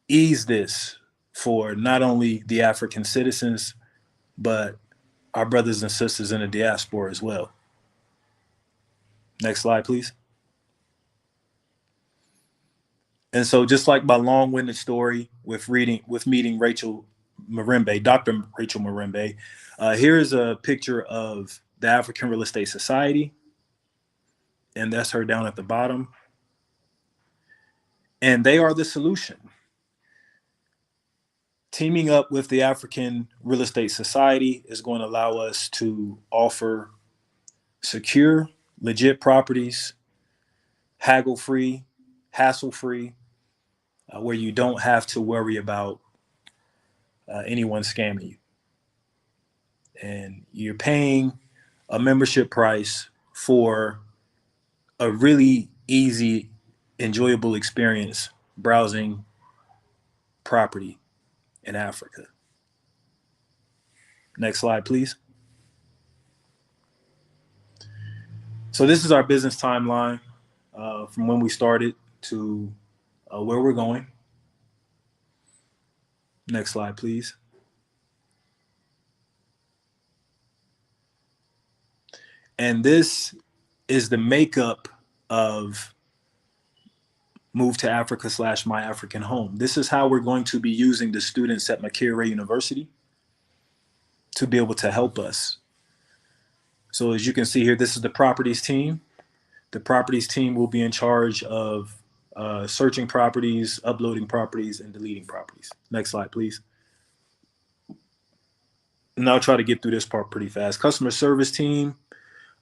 ease this for not only the African citizens, but our brothers and sisters in the diaspora as well. Next slide, please. And so just like my long-winded story with meeting Rachel Marimbe, Dr. Rachel Marimbe, here's a picture of the African Real Estate Society. And that's her down at the bottom. And they are the solution. Teaming up with the African Real Estate Society is going to allow us to offer secure, legit properties, haggle-free, hassle-free, where you don't have to worry about anyone scamming you. And you're paying a membership price for a really easy, enjoyable experience browsing property in Africa. Next slide, please. So this is our business timeline from when we started to where we're going. Next slide, please. And this is the makeup of Move to Africa / My African Home. This is how we're going to be using the students at McCary University to be able to help us. So as you can see here, this is the properties team. The properties team will be in charge of searching properties, uploading properties, and deleting properties. Next slide, please. And I'll try to get through this part pretty fast. Customer service team,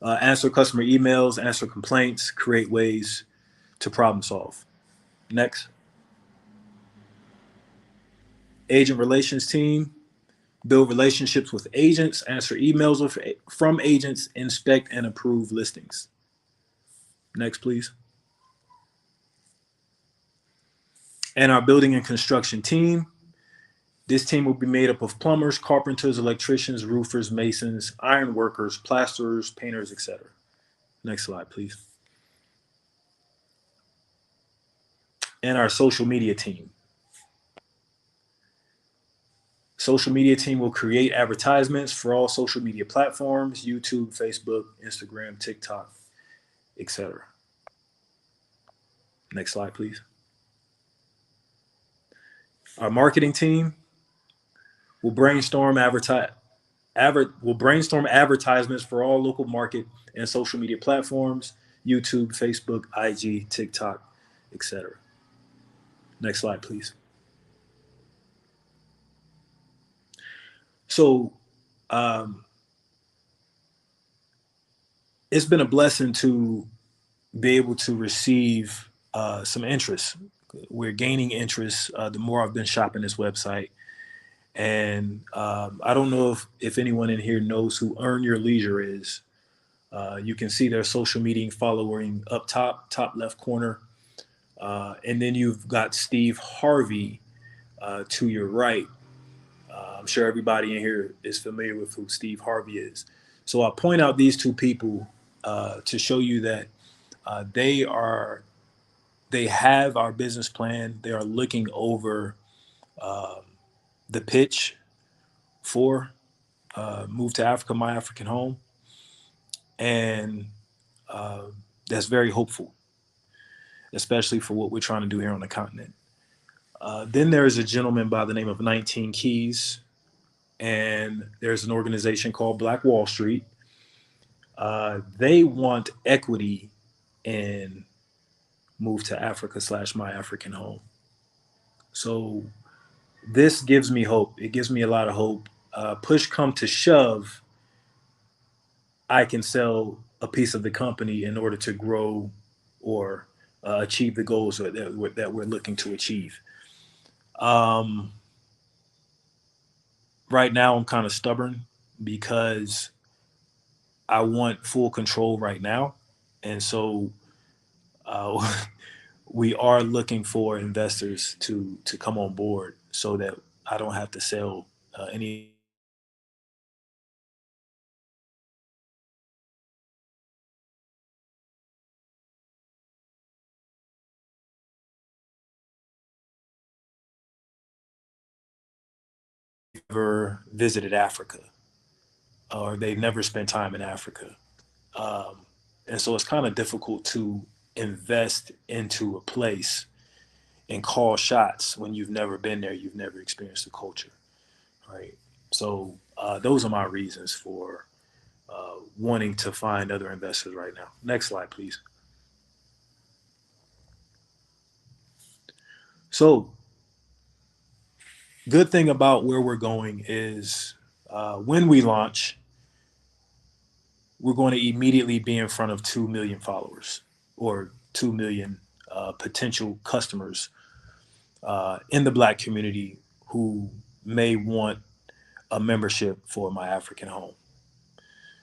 answer customer emails, answer complaints, create ways to problem solve. Next. Agent relations team, build relationships with agents, answer emails from agents, inspect and approve listings. Next, please. And our building and construction team. This team will be made up of plumbers, carpenters, electricians, roofers, masons, iron workers, plasterers, painters, etc. Next slide, please. And our social media team. Social media team will create advertisements for all social media platforms, YouTube, Facebook, Instagram, TikTok, etc. Next slide, please. Our marketing team will brainstorm advertisements for all local market and social media platforms, YouTube, Facebook, IG, TikTok, etc. Next slide, please. So it's been a blessing to be able to receive some interest. we're gaining interest the more I've been shopping this website. And I don't know if anyone in here knows who Earn Your Leisure is. You can see their social media following up top left corner. And then you've got Steve Harvey to your right. I'm sure everybody in here is familiar with who Steve Harvey is. So I point out these two people to show you that they have our business plan. They are looking over the pitch for Move to Africa, My African Home. And that's very hopeful, especially for what we're trying to do here on the continent. Then there's a gentleman by the name of 19 Keys, and there's an organization called Black Wall Street. They want equity in Move to Africa / My African Home. So this gives me hope. It gives me a lot of hope. Push come to shove, I can sell a piece of the company in order to grow or achieve the goals that we're looking to achieve. Right now, I'm kind of stubborn because I want full control right now. And so we are looking for investors to come on board so that I don't have to sell any. Never visited Africa or they've never spent time in Africa. And so it's kind of difficult to invest into a place and call shots when you've never been there, you've never experienced the culture, right? So those are my reasons for wanting to find other investors right now. Next slide, please. So good thing about where we're going is when we launch, we're going to immediately be in front of 2 million followers or 2 million potential customers in the Black community who may want a membership for My African Home.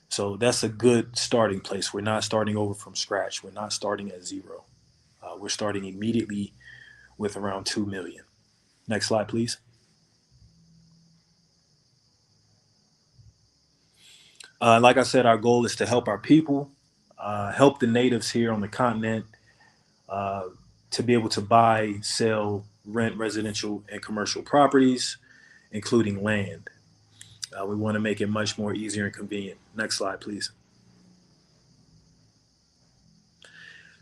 So that's a good starting place. We're not starting over from scratch. We're not starting at zero. We're starting immediately with around 2 million. Next slide, please. Like I said, our goal is to help our people, help the natives here on the continent to be able to buy, sell, rent residential and commercial properties, including land. We want to make it much more easier and convenient. Next slide, please.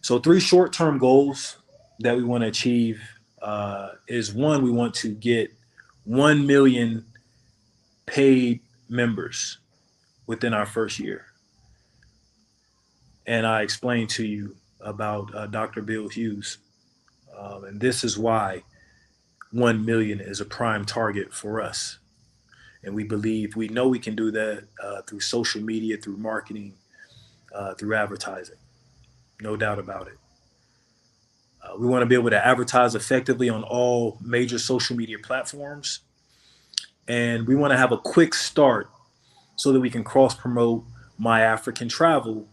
So 3 short-term goals that we want to achieve is one, we want to get 1 million paid members within our first year. And I explained to you about Dr. Bill Hughes. And this is why 1 million is a prime target for us. And we know we can do that through social media, through marketing, through advertising. No doubt about it. We want to be able to advertise effectively on all major social media platforms. And we want to have a quick start so that we can cross promote My African Travel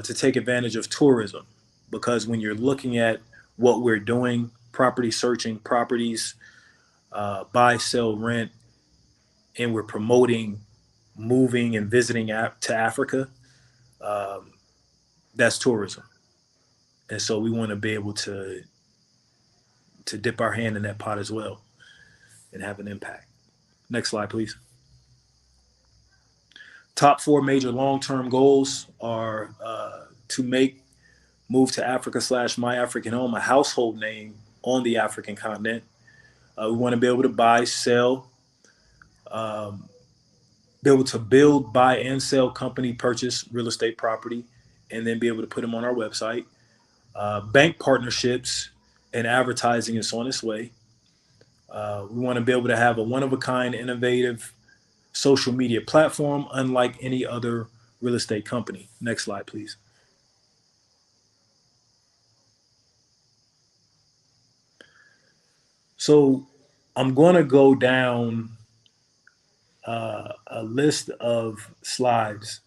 to take advantage of tourism. Because when you're looking at what we're doing, property searching, properties, buy, sell, rent, and we're promoting moving and visiting to Africa, that's tourism. And so we want to be able to dip our hand in that pot as well and have an impact. Next slide, please. Top 4 major long-term goals are to make Move to Africa / My African Home a household name on the African continent. We want to be able to buy, sell, be able to build, buy, and sell company purchase real estate property, and then be able to put them on our website. Bank partnerships and advertising is on its way. We want to be able to have a one-of-a-kind, innovative social media platform, unlike any other real estate company. Next slide, please. So I'm going to go down a list of slides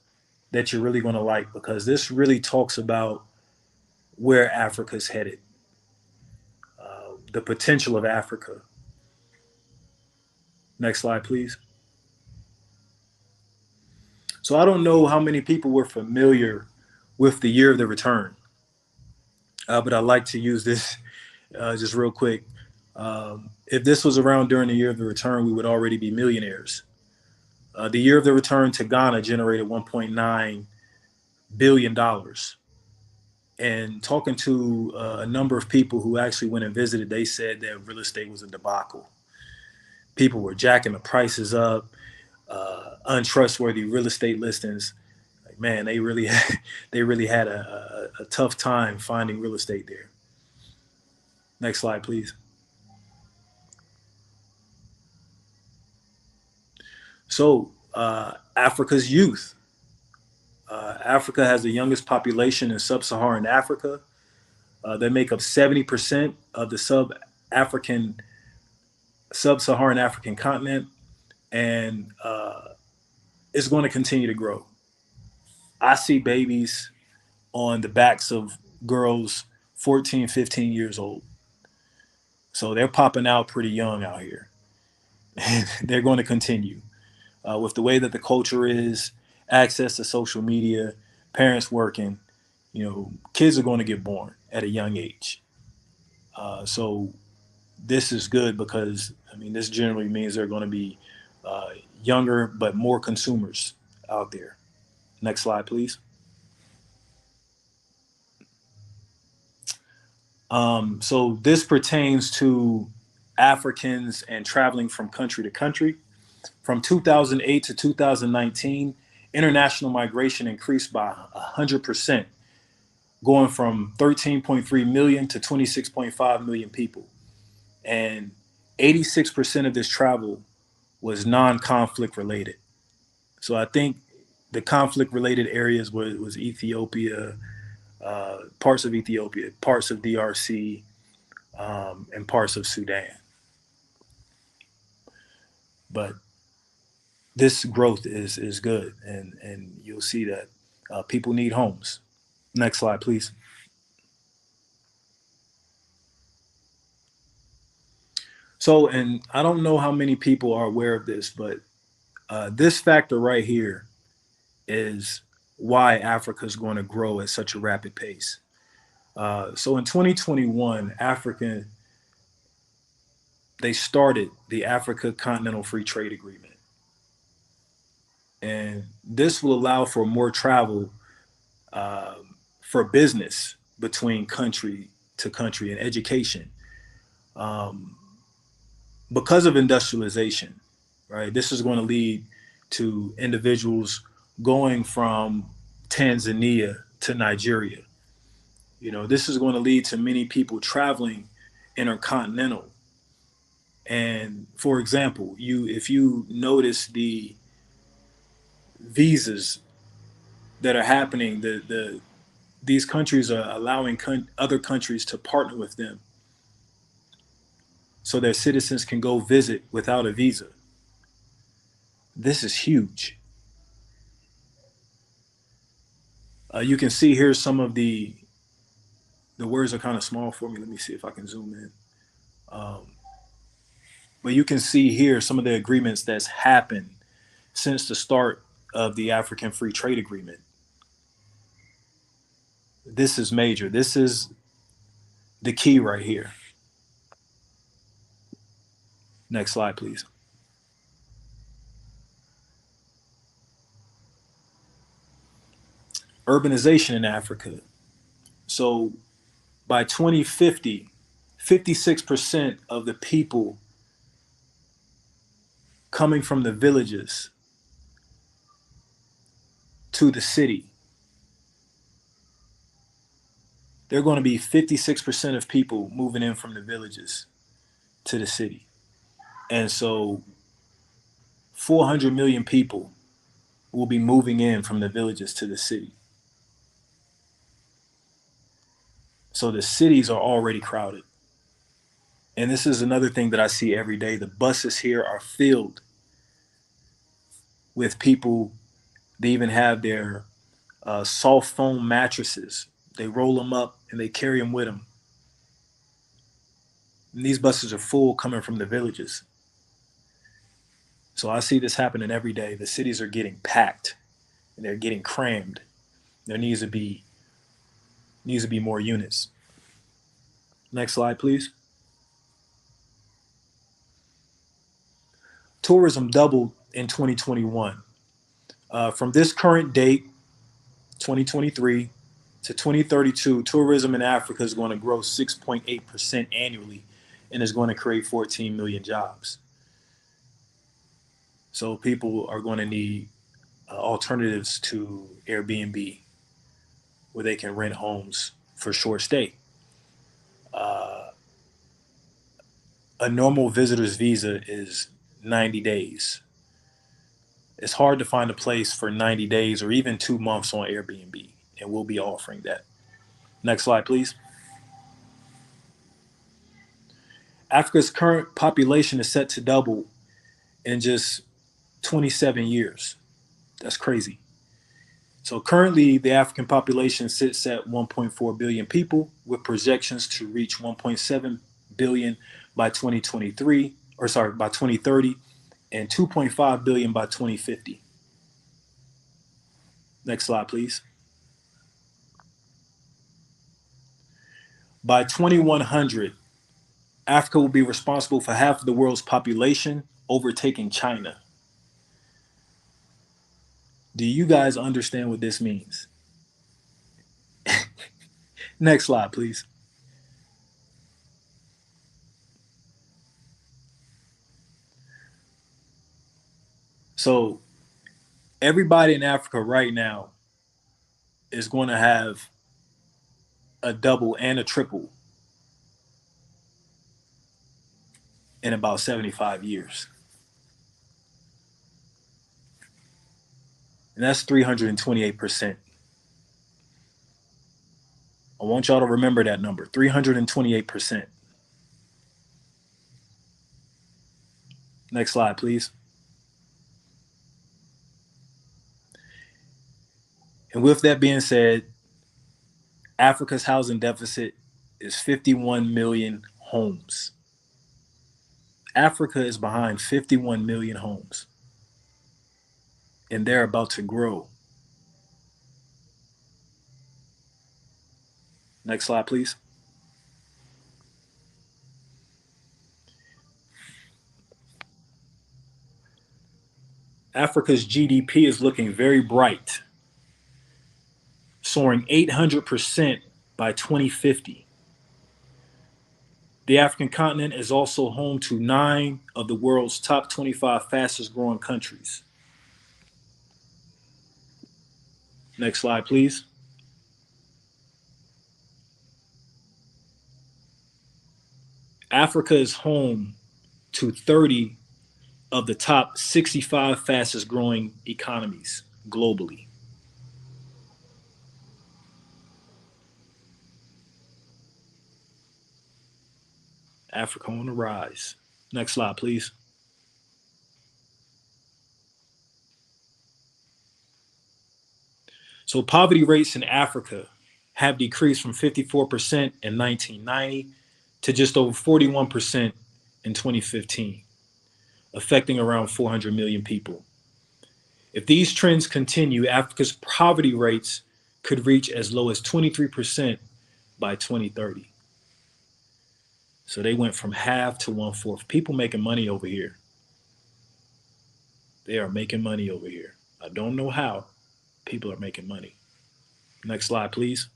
that you're really going to like, because this really talks about where Africa's headed, the potential of Africa. Next slide, please. So I don't know how many people were familiar with the year of the return, but I like to use this just real quick. If this was around during the year of the return, we would already be millionaires. The year of the return to Ghana generated $1.9 billion. And talking to a number of people who actually went and visited, they said that real estate was a debacle. People were jacking the prices up, untrustworthy real estate listings. Like, man, they really had a tough time finding real estate there. Next slide, please. So Africa's youth. Africa has the youngest population in sub-Saharan Africa. They make up 70% of the sub-Saharan African continent, and it's going to continue to grow. I see babies on the backs of girls 14, 15 years old. So they're popping out pretty young out here. And they're going to continue. With the way that the culture is, access to social media, parents working, kids are going to get born at a young age. So this is good because, this generally means there are going to be younger but more consumers out there. Next slide, please. So this pertains to Africans and traveling from country to country. From 2008 to 2019, international migration increased by 100%, going from 13.3 million to 26.5 million people. And 86% of this travel was non-conflict related. So I think the conflict related areas was Ethiopia, parts of Ethiopia, parts of DRC, and parts of Sudan. But this growth is good, and you'll see that people need homes. Next slide, please. So, and I don't know how many people are aware of this, but this factor right here is why Africa is going to grow at such a rapid pace. So in 2021, they started the Africa Continental Free Trade Agreement. And this will allow for more travel for business between country to country and education. Because of industrialization, right? This is going to lead to individuals going from Tanzania to Nigeria. This is going to lead to many people traveling intercontinental. And for example, if you notice the visas that are happening, these countries are allowing other countries to partner with them so their citizens can go visit without a visa. This is huge. You can see here some of the words are kind of small for me. Let me see if I can zoom in. But you can see here some of the agreements that's happened since the start of the African Free Trade Agreement. This is major. This is the key right here. Next slide, please. Urbanization in Africa. So by 2050, 56% of the people coming from the villages to the city, they're going to be 56% of people moving in from the villages to the city. And so 400 million people will be moving in from the villages to the city. So the cities are already crowded. And this is another thing that I see every day. The buses here are filled with people. They even have their soft foam mattresses. They roll them up and they carry them with them. And these buses are full coming from the villages. So I see this happening every day. The cities are getting packed and they're getting crammed. There needs to be more units. Next slide, please. Tourism doubled in 2021. From this current date, 2023 to 2032, tourism in Africa is going to grow 6.8% annually and is going to create 14 million jobs. So people are going to need alternatives to Airbnb where they can rent homes for short stay. A normal visitor's visa is 90 days. It's hard to find a place for 90 days or even 2 months on Airbnb, and we'll be offering that. Next slide, please. Africa's current population is set to double in just 27 years. That's crazy. So currently, the African population sits at 1.4 billion people, with projections to reach 1.7 billion by 2030, and 2.5 billion by 2050. Next slide, please. By 2100, Africa will be responsible for half of the world's population, overtaking China. Do you guys understand what this means? Next slide, please. So everybody in Africa right now is going to have a double and a triple in about 75 years. And that's 328%. I want y'all to remember that number, 328%. Next slide, please. And with that being said, Africa's housing deficit is 51 million homes. Africa is behind 51 million homes, and they're about to grow. Next slide, please. Africa's GDP is looking very bright, soaring 800% by 2050. The African continent is also home to 9 of the world's top 25 fastest growing countries. Next slide, please. Africa is home to 30 of the top 65 fastest growing economies globally. Africa on the rise. Next slide, please. So poverty rates in Africa have decreased from 54% in 1990 to just over 41% in 2015, affecting around 400 million people. If these trends continue, Africa's poverty rates could reach as low as 23% by 2030. So they went from half to 1/4. People making money over here. They are making money over here. I don't know how. People are making money. Next slide, please.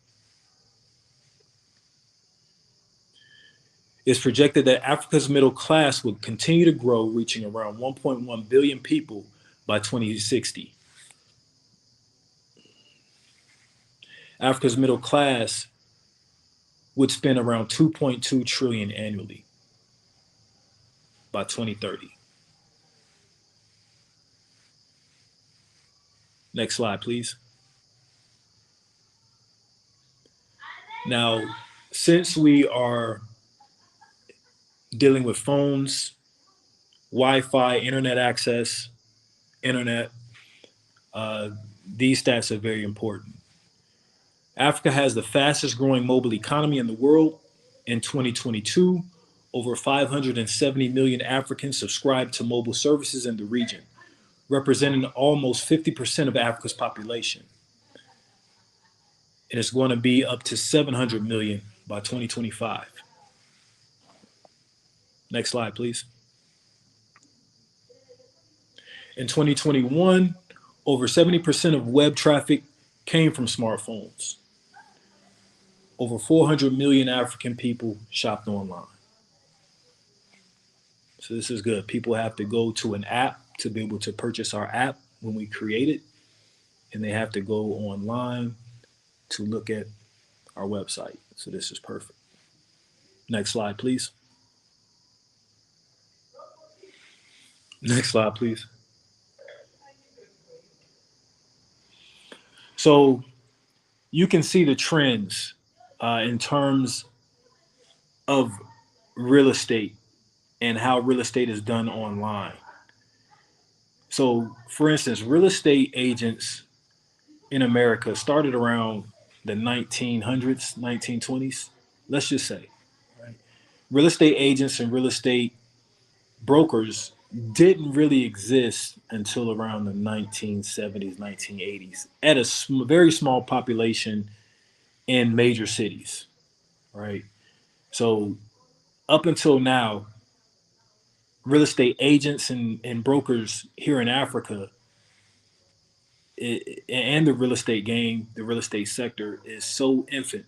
It's projected that Africa's middle class will continue to grow, reaching around 1.1 billion people by 2060. Africa's middle class would spend around 2.2 trillion annually by 2030. Next slide, please. Now, since we are dealing with phones, Wi-Fi, internet access, internet. These stats are very important. Africa has the fastest growing mobile economy in the world. In 2022, over 570 million Africans subscribed to mobile services in the region, representing almost 50% of Africa's population. And it's going to be up to 700 million by 2025. Next slide, please. In 2021, over 70% of web traffic came from smartphones. Over 400 million African people shopped online. So this is good. People have to go to an app to be able to purchase our app when we create it, and they have to go online to look at our website. So this is perfect. Next slide, please. Next slide, please. So you can see the trends in terms of real estate and how real estate is done online. So, for instance, real estate agents in America started around the 1900s, 1920s, let's just say. Right? Real estate agents and real estate brokers didn't really exist until around the 1970s, 1980s, at a very small population in major cities, right? So up until now, real estate agents and brokers here in Africa and the real estate game, the real estate sector is so infant.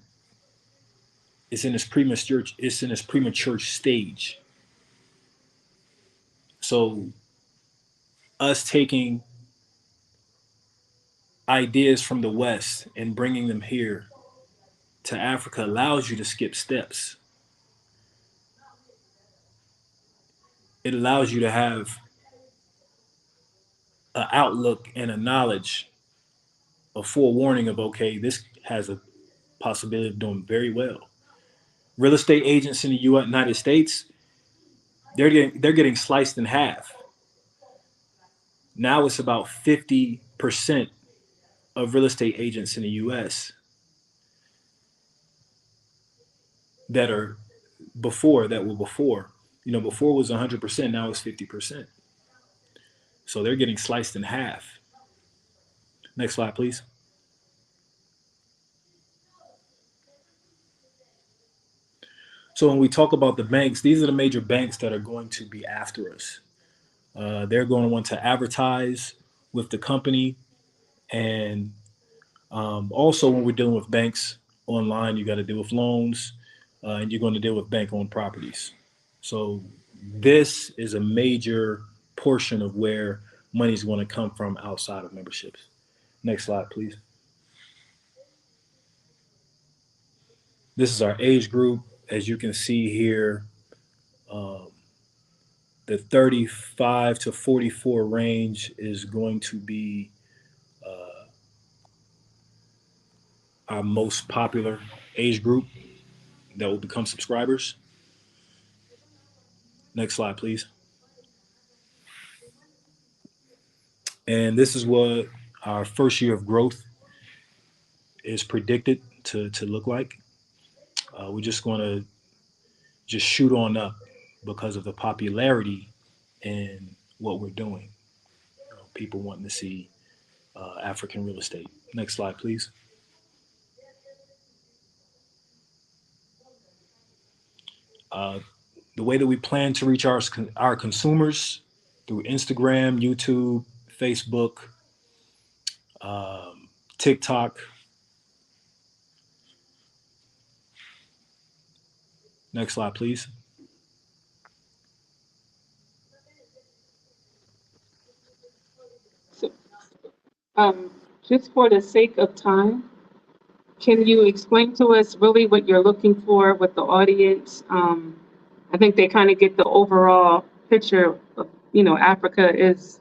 It's in its premature stage. So us taking ideas from the West and bringing them here to Africa allows you to skip steps. It allows you to have an outlook and a knowledge, a forewarning of, okay, this has a possibility of doing very well. Real estate agents in the United States, they're getting sliced in half. Now it's about 50% of real estate agents in the US that were before. Before it was 100%, now it's 50%. So they're getting sliced in half. Next slide, please. So when we talk about the banks, these are the major banks that are going to be after us. They're going to want to advertise with the company. And also when we're dealing with banks online, you got to deal with loans and you're going to deal with bank-owned properties. So this is a major portion of where money is going to come from outside of memberships. Next slide, please. This is our age group. As you can see here, the 35 to 44 range is going to be our most popular age group that will become subscribers. Next slide, please. And this is what our first year of growth is predicted to look like. We're just going to shoot on up because of the popularity and what we're doing. People wanting to see African real estate. Next slide, please. The way that we plan to reach our consumers through Instagram, YouTube, Facebook, TikTok. Next slide, please. So, just for the sake of time, can you explain to us really what you're looking for with the audience? I think they kind of get the overall picture of, Africa is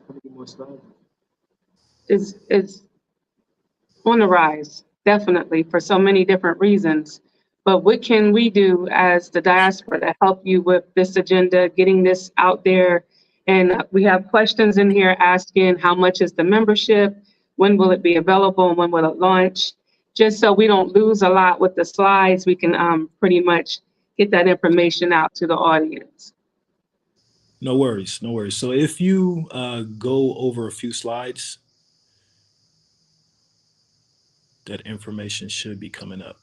on the rise, definitely, for so many different reasons. But what can we do as the diaspora to help you with this agenda, getting this out there? And we have questions in here asking how much is the membership? When will it be available? And when will it launch? Just so we don't lose a lot with the slides, we can pretty much get that information out to the audience. No worries, no worries. So if you go over a few slides, that information should be coming up.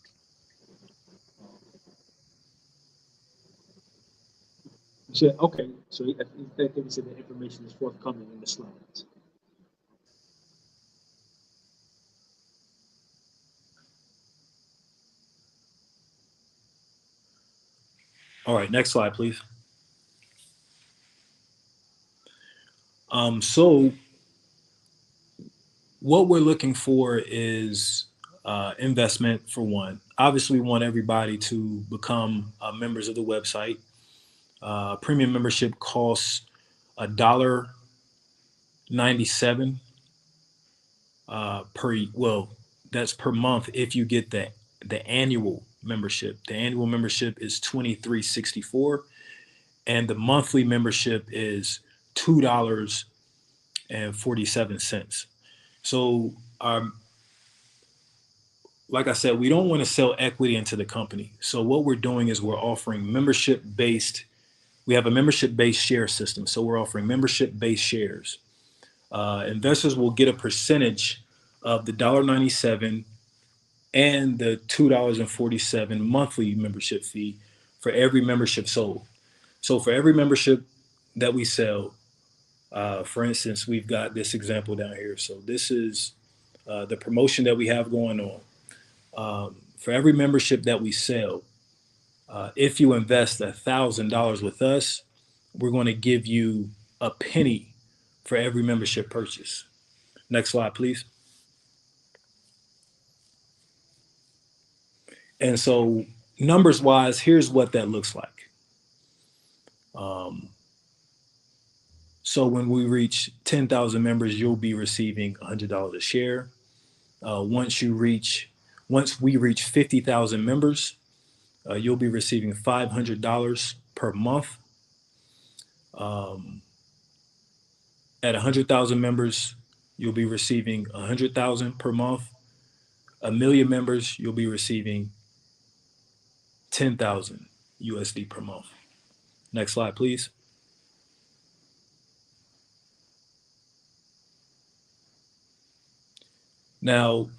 Okay, so I think he said the information is forthcoming in the slides. All right, next slide, please. So what we're looking for is investment for one. Obviously, we want everybody to become members of the website. Premium membership costs $1.97 that's per month if you get the annual membership. The annual membership is $23.64, and the monthly membership is $2.47. So, like I said, we don't want to sell equity into the company. So what we're doing is we're offering membership-based. We have a membership-based share system. So we're offering membership-based shares. Investors will get a percentage of the $1.97 and the $2.47 monthly membership fee for every membership sold. So for every membership that we sell, for instance, we've got this example down here. So this is the promotion that we have going on. For every membership that we sell, if you invest $1,000 with us, we're going to give you a penny for every membership purchase. Next slide, please. And so numbers wise, here's what that looks like. So when we reach 10,000 members, you'll be receiving $100 a share. Once we reach 50,000 members, you'll be receiving $500 per month. At 100,000 members, you'll be receiving 100,000 per month. 1,000,000 members, you'll be receiving 10,000 USD per month. Next slide, please. Now,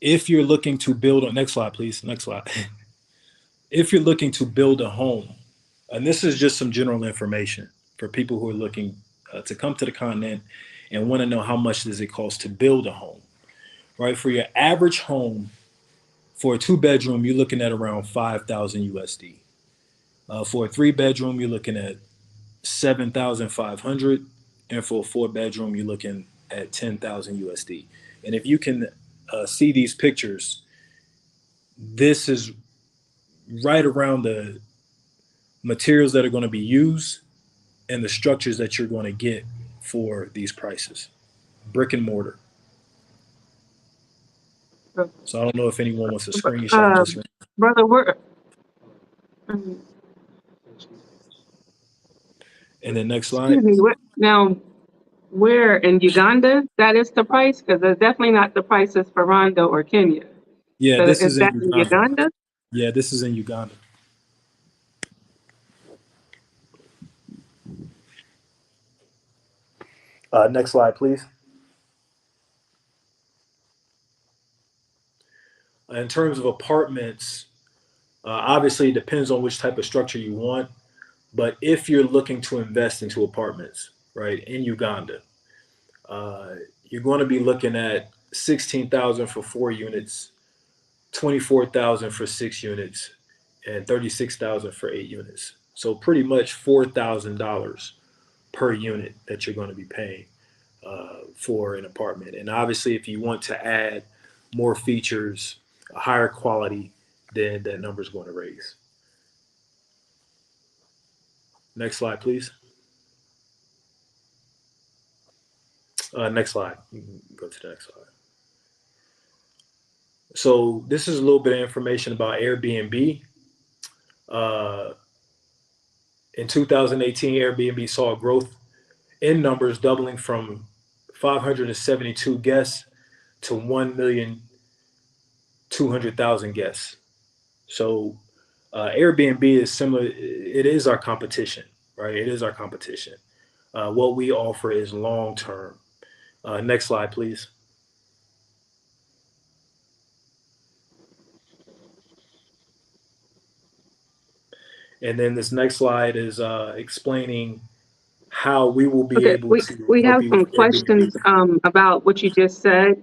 if you're looking to build on, next slide, please. Next slide. If you're looking to build a home, and this is just some general information for people who are looking to come to the continent and want to know how much does it cost to build a home, right? For your average home, for a 2-bedroom, you're looking at around 5,000 USD. For a 3-bedroom, you're looking at 7,500, and for a 4-bedroom, you're looking at 10,000 USD. And if you can see these pictures, this is right around the materials that are going to be used and the structures that you're going to get for these prices. Brick and mortar. So I don't know if anyone wants to screenshot this one. Brother, we're And then next slide. excuse me, now where in Uganda that is the price? Because it's definitely not the prices for Rwanda or Kenya. Yeah, So this is in that in Uganda? Yeah, this is in Uganda. Next slide, please. In terms of apartments, obviously it depends on which type of structure you want. But if you're looking to invest into apartments, right, in Uganda, you're going to be looking at 16,000 for 4 units, 24,000 for 6 units, and 36,000 for 8 units. So pretty much $4,000 per unit that you're going to be paying for an apartment. And obviously, if you want to add more features, a higher quality, then that number is going to raise. Next slide, please. Next slide. You can go to the next slide. So this is a little bit of information about Airbnb. Uh, in 2018, Airbnb saw a growth in numbers, doubling from 572 guests to 1,200,000 guests. So Airbnb is similar. It is our competition, right? It is our competition. What we offer is long term. Next slide, please. And then this next slide is explaining how we will be Okay, able to we help have you some with Airbnb. questions about what you just said.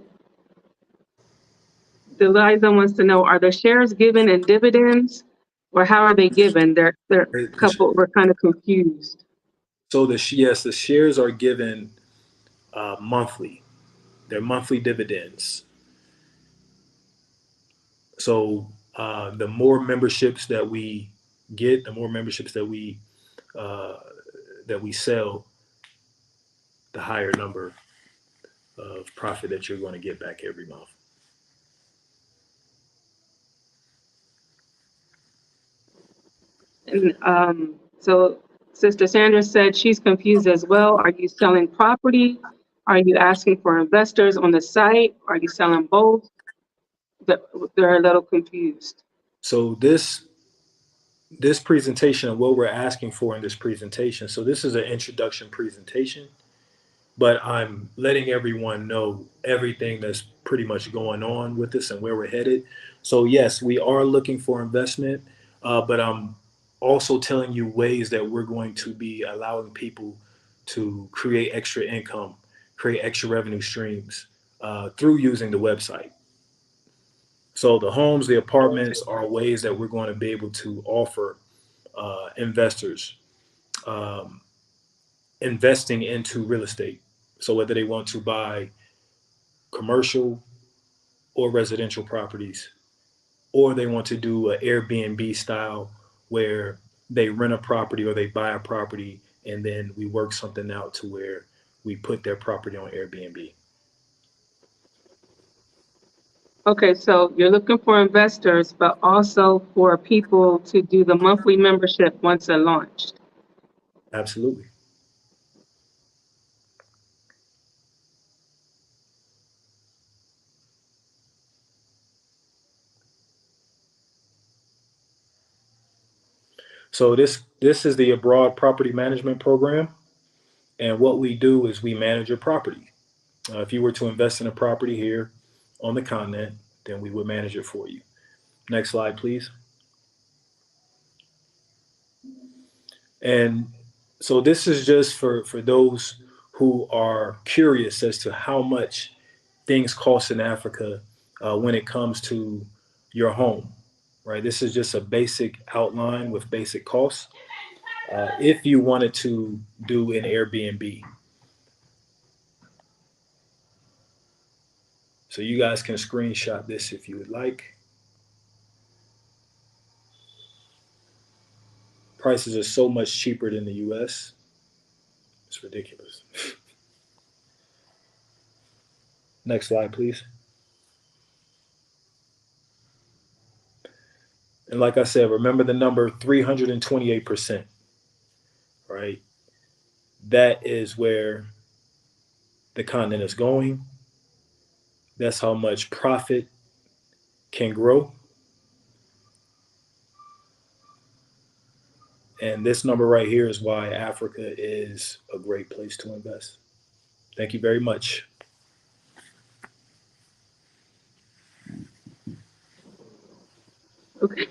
The Liza wants to know, are the shares given in dividends, or how are they given? They're couple, we're kind of confused. So yes, the shares are given monthly. They're monthly dividends. So the more memberships that we get, the more memberships uh, that we sell, the higher number of profit that you're going to get back every month. And so Sister Sandra said she's confused as well. Are you selling property? Are you asking for investors on the site? Are you selling both? They're a little confused. So this presentation and what we're asking for in this presentation. So this is an introduction presentation, but I'm letting everyone know everything that's pretty much going on with this and where we're headed. So yes, we are looking for investment, but I'm also telling you ways that we're going to be allowing people to create extra income, create extra revenue streams through using the website. So the homes, the apartments are ways that we're going to be able to offer investors um, investing into real estate. So whether they want to buy commercial or residential properties, or they want to do an Airbnb style where they rent a property or they buy a property and then we work something out to where we put their property on Airbnb. Okay, so you're looking for investors, but also for people to do the monthly membership once it launched. Absolutely. So this is the Abroad Property Management Program, and what we do is we manage your property. If you were to invest in a property here on the continent, then we would manage it for you. Next slide, please. And so this is just for those who are curious as to how much things cost in Africa when it comes to your home, right? This is just a basic outline with basic costs. If you wanted to do an Airbnb, so you guys can screenshot this if you would like. Prices are so much cheaper than the US. It's ridiculous. Next slide, please. And like I said, remember the number 328%, right? That is where the continent is going. That's how much profit can grow. And this number right here is why Africa is a great place to invest. Thank you very much. Okay.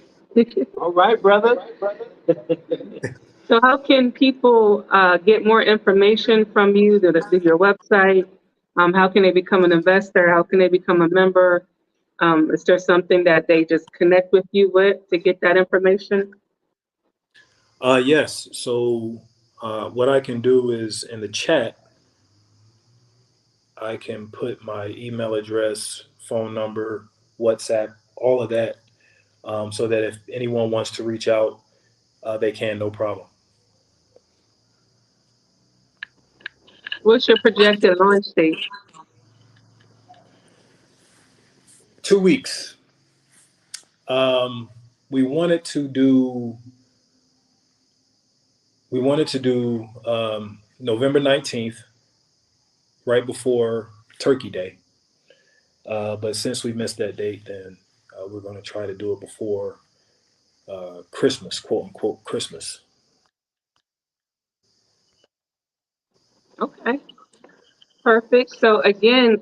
All right, brother. So how can people get more information from you through your website? How can they become an investor? How can they become a member? Is there something that they just connect with you with to get that information? Yes. So what I can do is in the chat, I can put my email address, phone number, WhatsApp, all of that, so that if anyone wants to reach out, they can, no problem. What's your projected launch date? 2 weeks. We wanted to do November 19th, right before Turkey Day. But since we missed that date, then we're going to try to do it before Christmas, quote unquote Christmas. Okay, perfect. So again,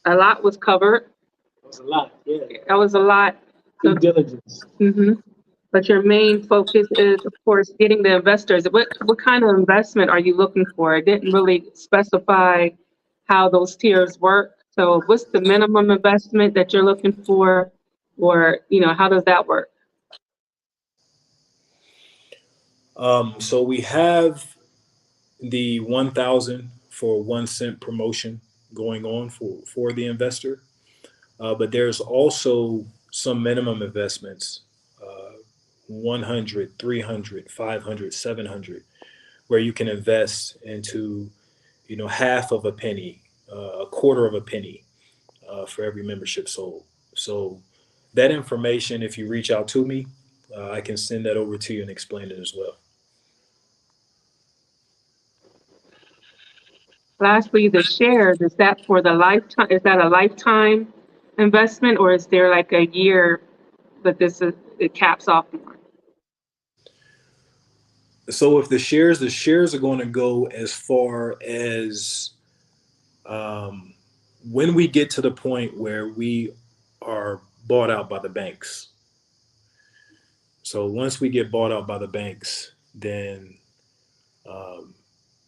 a lot was covered. It was a lot, yeah. That was a lot. Due diligence. But your main focus is, of course, getting the investors. What kind of investment are you looking for? It didn't really specify how those tiers work. So what's the minimum investment that you're looking for? Or, how does that work? So we have the 1,000 for 1 cent promotion going on for the investor. But there's also some minimum investments, 100, 300, 500, 700, where you can invest into, half of a penny, a quarter of a penny for every membership sold. So that information, if you reach out to me, I can send that over to you and explain it as well. Lastly, the shares, is that for the lifetime? Is that a lifetime investment, or is there like a year that it caps off on? So if the shares are going to go as far as when we get to the point where we are bought out by the banks. So once we get bought out by the banks, then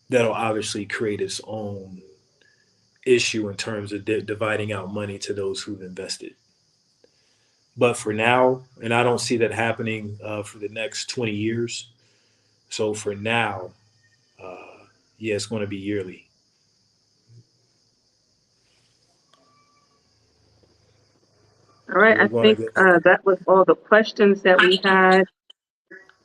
that'll obviously create its own issue in terms of dividing out money to those who've invested. But for now, and I don't see that happening for the next 20 years. So for now, yeah, it's going to be yearly. All right, I think that was all the questions that we had.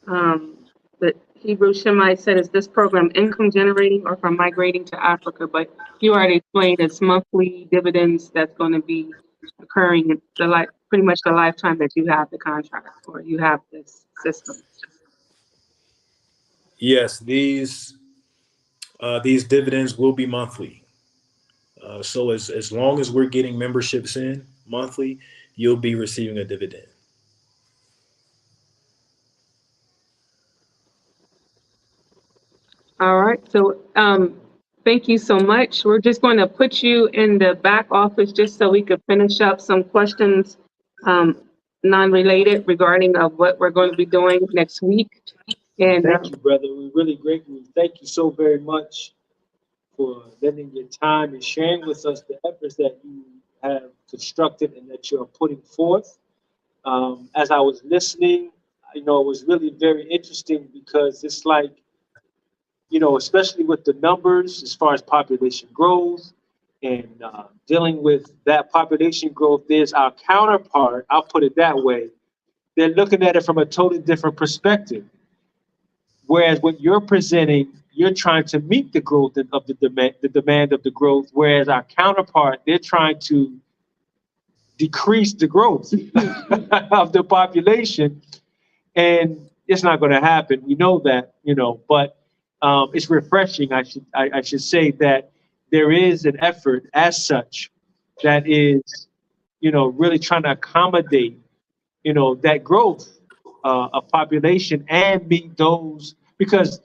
The Hebrew Shemite said, is this program income generating or from migrating to Africa? But you already explained it's monthly dividends that's going to be occurring in pretty much the lifetime that you have the contract or you have this system. Yes, these dividends will be monthly. So as long as we're getting memberships in monthly, you'll be receiving a dividend. All right. So thank you so much. We're just going to put you in the back office just so we could finish up some questions non-related regarding what we're going to be doing next week. And thank you, brother. We're really grateful. Thank you so very much for lending your time and sharing with us the efforts that you have constructed and that you're putting forth. As I was listening, it was really very interesting because it's like, especially with the numbers as far as population growth and dealing with that population growth, there's our counterpart, I'll put it that way, they're looking at it from a totally different perspective. Whereas what you're presenting, you're trying to meet the growth of the demand of the growth, whereas our counterpart, they're trying to decrease the growth of the population. And it's not going to happen. We know that, but it's refreshing. I should say that there is an effort as such that is, really trying to accommodate, that growth of population and meet those, because,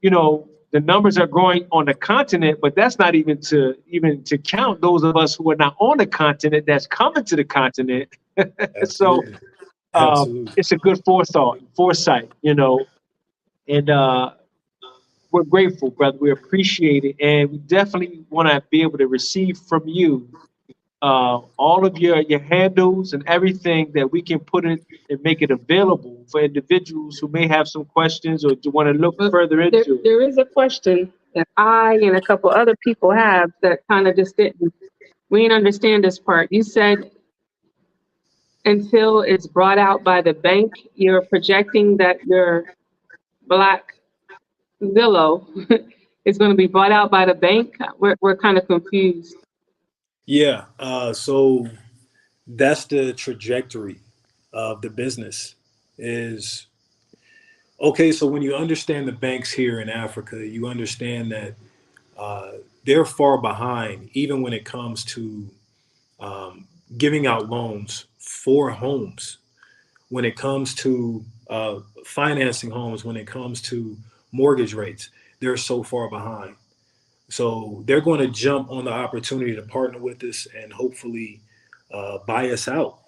the numbers are growing on the continent, but that's not even to count those of us who are not on the continent that's coming to the continent. So it's a good foresight, and we're grateful, brother. We appreciate it, and we definitely want to be able to receive from you all of your handles and everything that we can put it and make it available for individuals who may have some questions or want to look further into it. There is a question that I and a couple other people have that kind of just we didn't understand this part. You said until it's brought out by the bank, you're projecting that your Black ZELLE is going to be brought out by the bank. We're kind of confused. Yeah. So that's the trajectory of the business is okay. So when you understand the banks here in Africa, you understand that uh, they're far behind, even when it comes to giving out loans for homes, when it comes to financing homes, when it comes to mortgage rates. They're so far behind. So they're going to jump on the opportunity to partner with us and hopefully buy us out.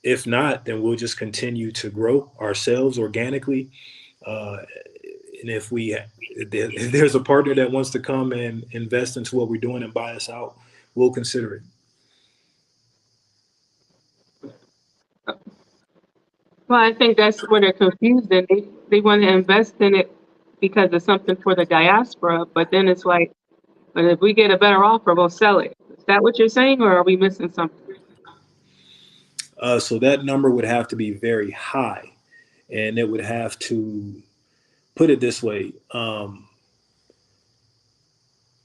If not, then we'll just continue to grow ourselves organically. Uh, and if there's a partner that wants to come and invest into what we're doing and buy us out, we'll consider it. Well, I think that's where they're confused and they want to invest in it because it's something for the diaspora, but then it's like, but if we get a better offer, we'll sell it. Is that what you're saying, or are we missing something? So that number would have to be very high, and it would have to put it this way: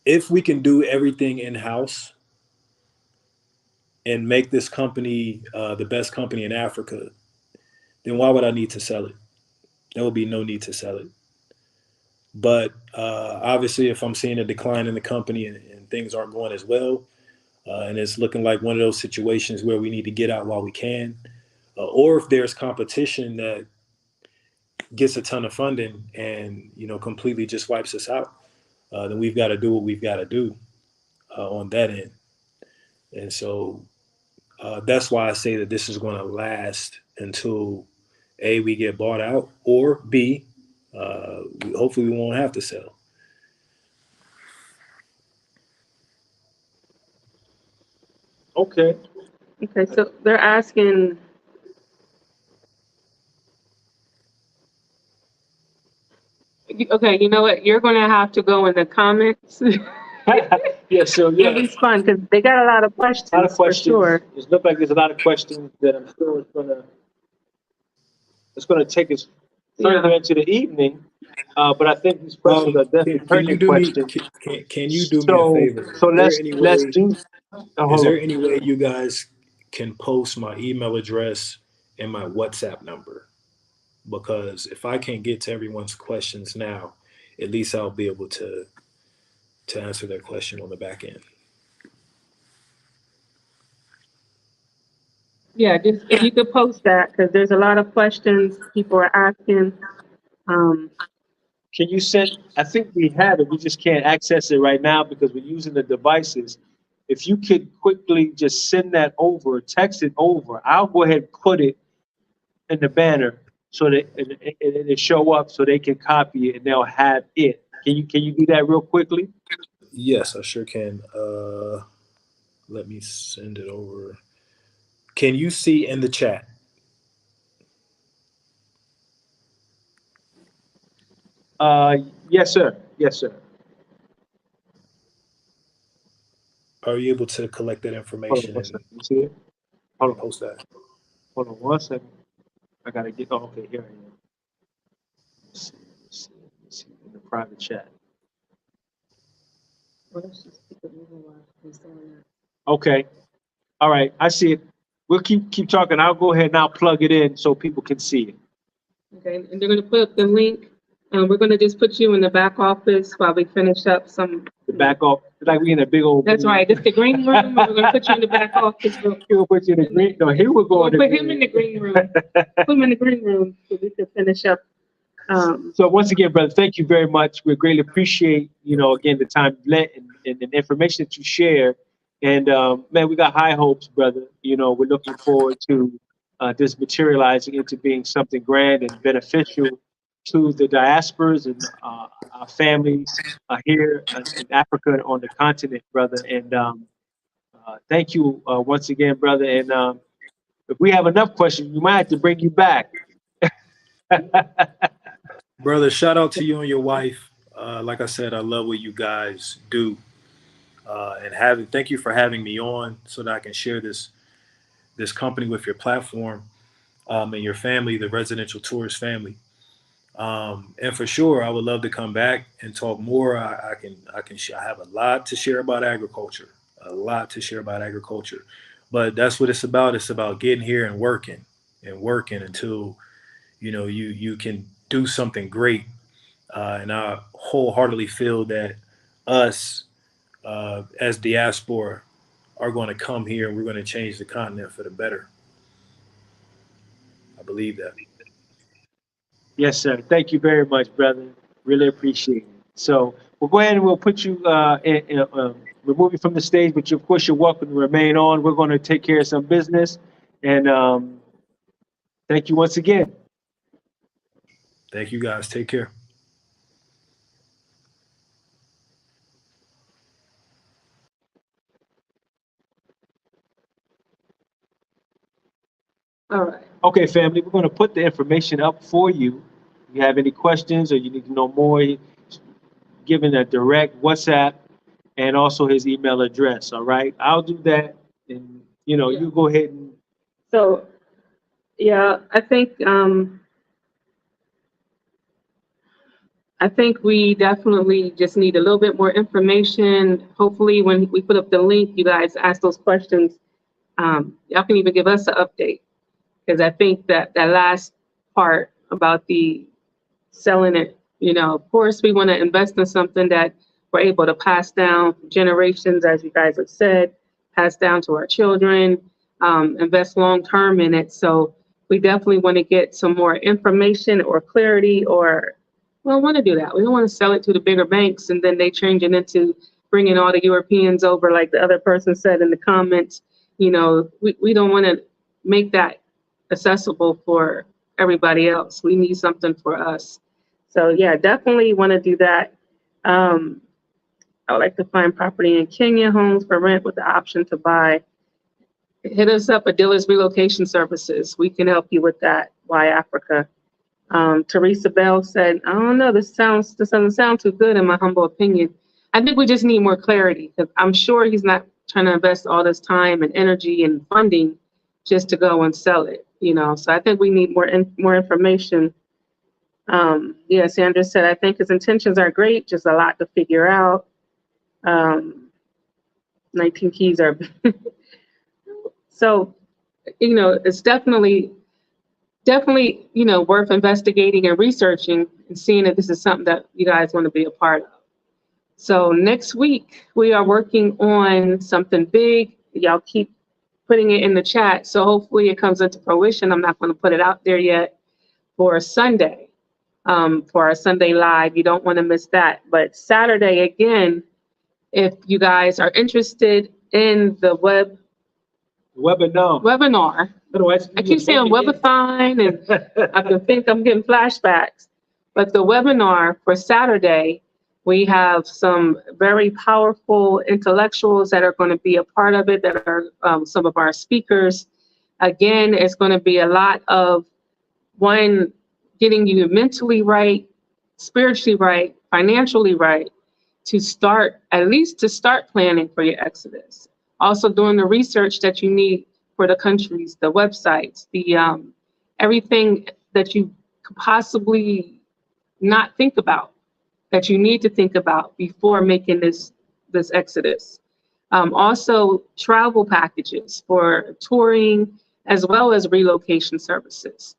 if we can do everything in house and make this company the best company in Africa, then why would I need to sell it? There would be no need to sell it. But obviously, if I'm seeing a decline in the company and things aren't going as well, and it's looking like one of those situations where we need to get out while we can, or if there's competition that gets a ton of funding and completely just wipes us out, then we've got to do what we've got to do on that end. And so that's why I say that this is going to last until A, we get bought out, or B, hopefully we won't have to sell. Okay. Okay, so they're asking, okay, you know what? You're going to have to go in the comments and Yeah, so yeah, respond because they got a lot of a lot of questions for questions. sure. It looks like there's a lot of questions that I'm sure it's gonna take us further Yeah. into the evening. But I think these questions are definitely Can you pertinent do me questions. can you do me a So favor? so Is there let's any let's way do. is Hold there on. any way you guys can post my email address and my WhatsApp number? Because if I can't get to everyone's questions now, at least I'll be able to answer their question on the back end. Yeah, just if you could post that because there's a lot of questions people are asking. Um, Can you send? I think we have it. We just can't access it right now because we're using the devices. If you could quickly just send that over, text it over, I'll go ahead and put it in the banner so that it show up so they can copy it and they'll have it. Can you do that real quickly? Yes, I sure can. Let me send it over. Can you see in the chat? Uh, yes, sir. Yes, sir. Are you able to collect that Hold on information one second. You see it? Hold and on. post that? Hold on one second. I gotta get. Oh, okay. Here I am. Let's see. Let's see. Let's see. In the private chat. Okay. All right. I see it. We'll keep talking. I'll go ahead and I'll plug it in so people can see it. okay, and they're going to put up the link. We're going to just put you in the back office while we finish up some. The back off. Like we in a big old. That's right. It's the green room. And we're going to put you in the back office. He'll put you in the green. No, he will go We'll in the put green. him in the green room. Put him in the green room so we can finish up. So once again, brother, thank you very much. We greatly appreciate, again, the time you lent and the information that you share. And man, we got high hopes, brother. We're looking forward to this materializing into being something grand and beneficial to the diasporas and our family here in Africa and on the continent, brother. And thank you once again, brother. And if we have enough questions, we might have to bring you back. Brother, shout out to you and your wife. Like I said, I love what you guys do. And thank you for having me on so that I can share this company with your platform and your family, the residential tourist family. And for sure, I would love to come back and talk more. I have a lot to share about agriculture. a lot to share about agriculture. But that's what it's about. It's about getting here and working until you can do something great. And I wholeheartedly feel that us as diaspora are going to come here and we're going to change the continent for the better. I believe that. Yes, sir. Thank you very much, brother. Really appreciate it. So we'll go ahead and we'll put you, remove you from the stage, but of course you're welcome to remain on. We're going to take care of some business. And thank you once again. Thank you guys. Take care. All right. Okay, family, we're going to put the information up for you. If you have any questions or you need to know more, given a direct WhatsApp and also his email address. All right, I'll do that, and you go ahead and. So, yeah, I think we definitely just need a little bit more information. Hopefully, when we put up the link, you guys ask those questions. Y'all can even give us an update, because I think that last part about the selling it, of course, we want to invest in something that we're able to pass down for generations, as you guys have said, pass down to our children, invest long term in it. So we definitely want to get some more information or clarity, or we don't want to do that. We don't want to sell it to the bigger banks and then they change it into bringing all the Europeans over, like the other person said in the comments. We don't want to make that accessible for everybody else. We need something for us. So yeah, definitely want to do that. I would like to find property in Kenya, homes for rent with the option to buy. Hit us up at Adilah's Relocation Services. We can help you with that. Why Africa? Teresa Bell said, I don't know, this doesn't sound too good in my humble opinion. I think we just need more clarity, because I'm sure he's not trying to invest all this time and energy and funding just to go and sell it, So I think we need more information. Yeah, Sandra said, I think his intentions are great, just a lot to figure out. 19 keys are so, it's definitely, worth investigating and researching and seeing if this is something that you guys want to be a part of. So next week, we are working on something big. Y'all keep putting it in the chat. So hopefully it comes into fruition. I'm not going to put it out there yet for Sunday, for our Sunday live. You don't want to miss that. But Saturday, again, if you guys are interested in the webinar. I keep saying webathon, and I can think I'm getting flashbacks. But the webinar for Saturday, we have some very powerful intellectuals that are going to be a part of it, that are some of our speakers. Again, it's going to be a lot of, one, getting you mentally right, spiritually right, financially right, to start planning for your exodus. Also doing the research that you need for the countries, the websites, the everything that you could possibly not think about, that you need to think about before making this exodus. Also travel packages for touring, as well as relocation services.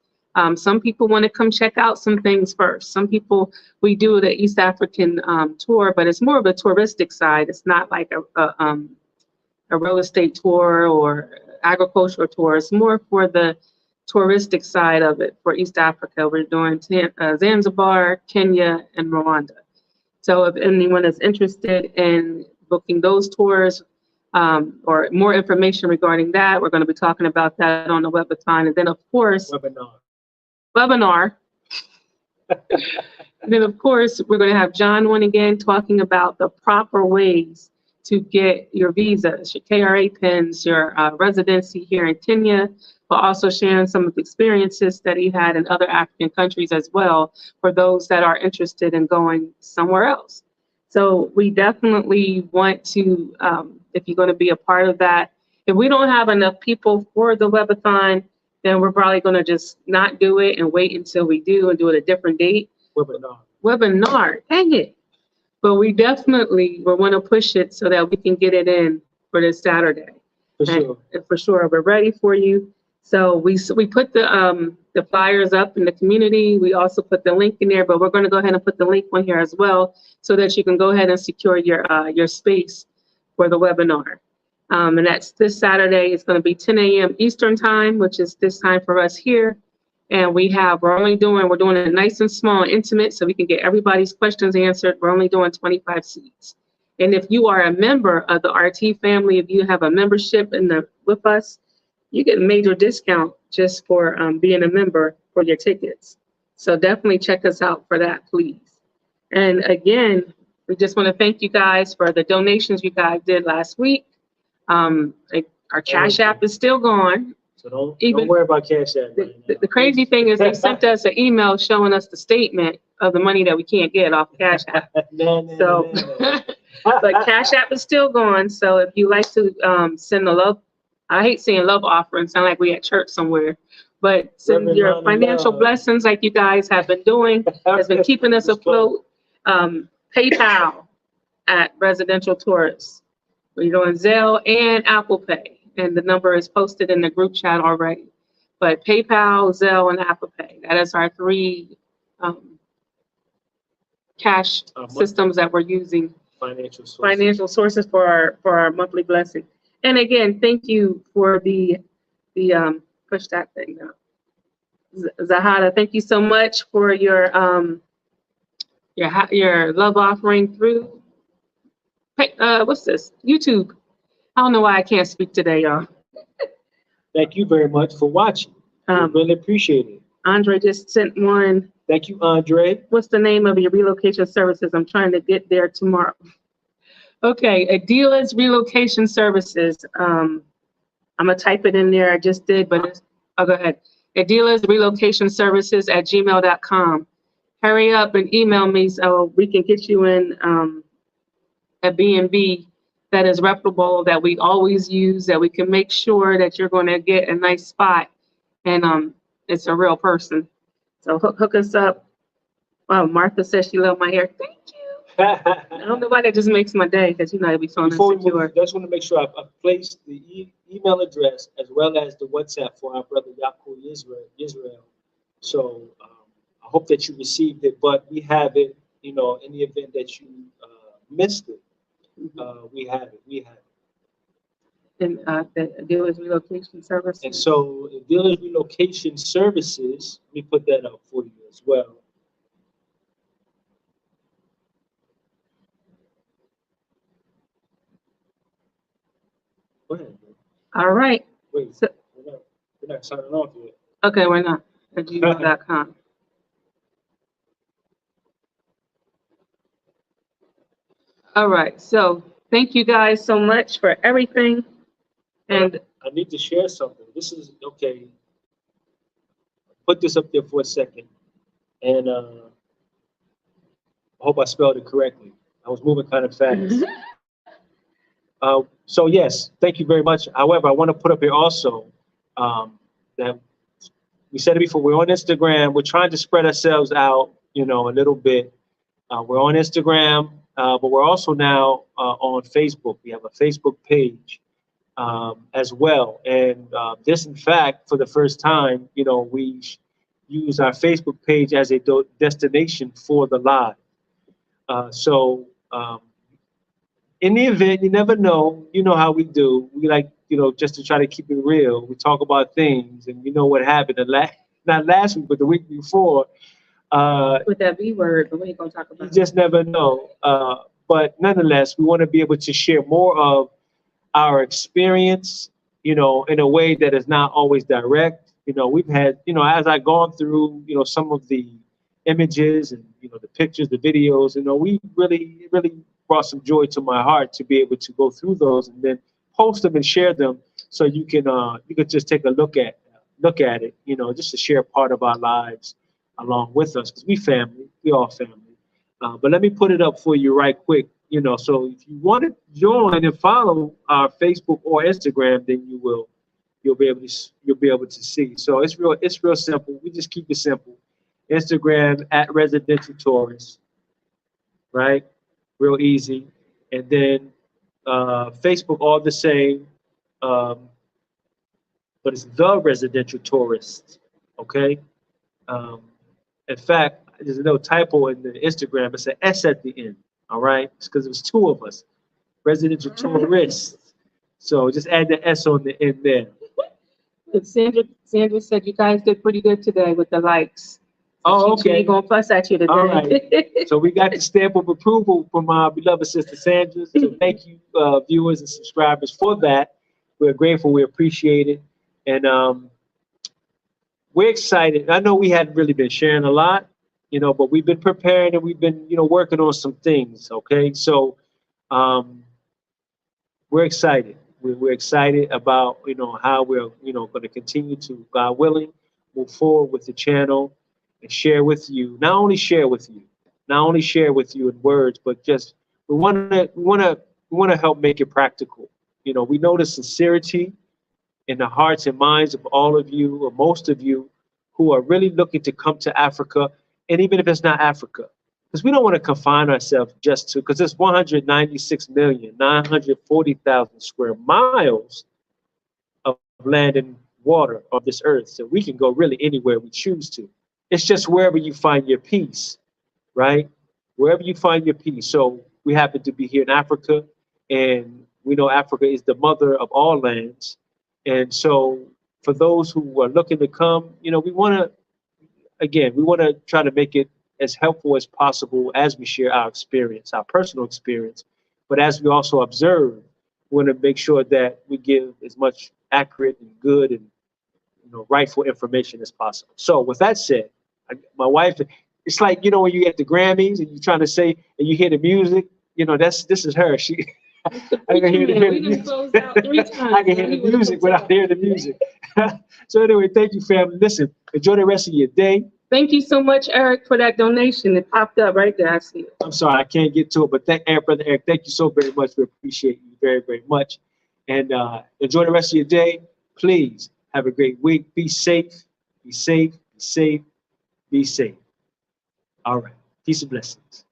Some people want to come check out some things first. Some people, we do the East African tour, but it's more of a touristic side. It's not like a real estate tour or agricultural tour. It's more for the touristic side of it for East Africa. We're doing Zanzibar, Kenya, and Rwanda. So if anyone is interested in booking those tours or more information regarding that, we're going to be talking about that on the webathon. And then, of course, webinar. And then, of course, we're going to have John on again talking about the proper ways to get your visas, your KRA pins, your residency here in Kenya, but also sharing some of the experiences that he had in other African countries as well, for those that are interested in going somewhere else. So we definitely want to, if you're going to be a part of that, if we don't have enough people for the webathon, then we're probably going to just not do it and wait until we do and do it a different date. Webinar, dang it. But we definitely will want to push it so that we can get it in for this Saturday. For sure. And for sure, we're ready for you. So we put the flyers up in the community. We also put the link in there, but we're going to go ahead and put the link on here as well, so that you can go ahead and secure your space for the webinar. And that's this Saturday. It's going to be 10 a.m. Eastern time, which is this time for us here. And we're doing it nice and small and intimate, so we can get everybody's questions answered. We're only doing 25 seats. And if you are a member of the RT family, if you have a membership with us, you get a major discount just for being a member for your tickets. So definitely check us out for that, please. And again, we just want to thank you guys for the donations you guys did last week. Our Cash App is still gone. So don't worry about Cash App. The crazy thing is they sent us an email showing us the statement of the money that we can't get off Cash App. No. But Cash App is still gone. So if you like to send a love, I hate saying love offering, sound like we at church somewhere, but send your financial blessings like you guys have been doing, has been keeping us afloat. PayPal at Residential Tourists. We're doing ZELLE and Apple Pay, and the number is posted in the group chat already. But PayPal, ZELLE, and Apple Pay, that is our three cash systems that we're using. Financial sources for our monthly blessing. And again, thank you for the push that thing now. Zahada, thank you so much for your love offering through what's this? YouTube. I don't know why I can't speak today, y'all. Thank you very much for watching. We really appreciate it. Andre just sent one. Thank you, Andre. What's the name of your relocation services? I'm trying to get there tomorrow. Okay, Adilah's Relocation Services. I'm gonna type it in there. I just did, but go ahead. Adilah's Relocation Services at gmail.com. Hurry up and email me so we can get you in a B&B that is reputable, that we always use, that we can make sure that you're going to get a nice spot, and it's a real person. So hook us up. Oh, Martha says she loved my hair. Thank you. I don't know why that just makes my day, because you know I'd be so insecure. I just want to make sure I placed the email address as well as the WhatsApp for our brother Yakhol Yisrael. So I hope that you received it, but we have it, in the event that you missed it. We have it. And the Adilah's Relocation Services. And so Adilah's Relocation Services, let me put that up for you as well. Go ahead, man. All right. Wait, so, we're not signing off yet. Okay, we're not. At gmail.com. All right, so thank you guys so much for everything. And I need to share something. This is okay. Put this up there for a second, and I hope I spelled it correctly. I was moving kind of fast. So yes, thank you very much. However, I want to put up here also that we said it before. We're on Instagram. We're trying to spread ourselves out, a little bit. We're on Instagram, but we're also now on Facebook. We have a Facebook page as well. And this, in fact, for the first time, we use our Facebook page as a destination for the live. So in the event, you never know. You know how we do. We like, just to try to keep it real. We talk about things, and what happened. Not last week, but the week before. With that B word, but we ain't gonna talk about. You just never know. But nonetheless, we want to be able to share more of our experience, in a way that is not always direct. We've had, as I've gone through, some of the images and, the pictures, the videos, we really brought some joy to my heart to be able to go through those and then post them and share them, so you could just take a look at it, just to share part of our lives along with us, because we all family. But let me put it up for you right quick, so if you want to join and follow our Facebook or Instagram, then you'll be able to see. So it's real simple. We just keep it simple. Instagram at Residential Tourists, right? Real easy. And then Facebook, all the same. But it's the residential tourist. Okay. Um, in fact, there's no typo in the Instagram. It's an S at the end. All right. It's because it was two of us, residential tourists. So just add the S on the end there. Sandra said you guys did pretty good today with the likes. Oh, She okay. ain't gonna fuss at you today. All right. So we got the stamp of approval from our beloved sister Sandra. So thank you, viewers and subscribers, for that. We're grateful. We appreciate it. And we're excited. I know we hadn't really been sharing a lot, but we've been preparing and we've been, working on some things. Okay. So we're excited. We're excited about, how we're, going to continue to, God willing, move forward with the channel and share with you, not only share with you in words, but just we want to help make it practical. We know the sincerity in the hearts and minds of all of you, or most of you, who are really looking to come to Africa, and even if it's not Africa, because we don't want to confine ourselves just to, because it's 196,940,000 square miles of land and water of this earth, so we can go really anywhere we choose to. It's just wherever you find your peace, right? Wherever you find your peace. So we happen to be here in Africa, and we know Africa is the mother of all lands. And so for those who are looking to come, we want to try to make it as helpful as possible as we share our experience, our personal experience. But as we also observe, we want to make sure that we give as much accurate and good and rightful information as possible. So with that said, my wife, it's like, when you get the Grammys and you're trying to say, and you hear the music, this is her. She, I can hear the music. I can hear the music without hearing the music. So anyway, thank you, family. Listen, enjoy the rest of your day. Thank you so much, Eric, for that donation. It popped up right there. I see it. I'm sorry, I can't get to it, but Brother Eric, thank you so very much. We appreciate you very, very much. And enjoy the rest of your day. Please have a great week. Be safe, be safe, be safe, be safe. All right. Peace and blessings.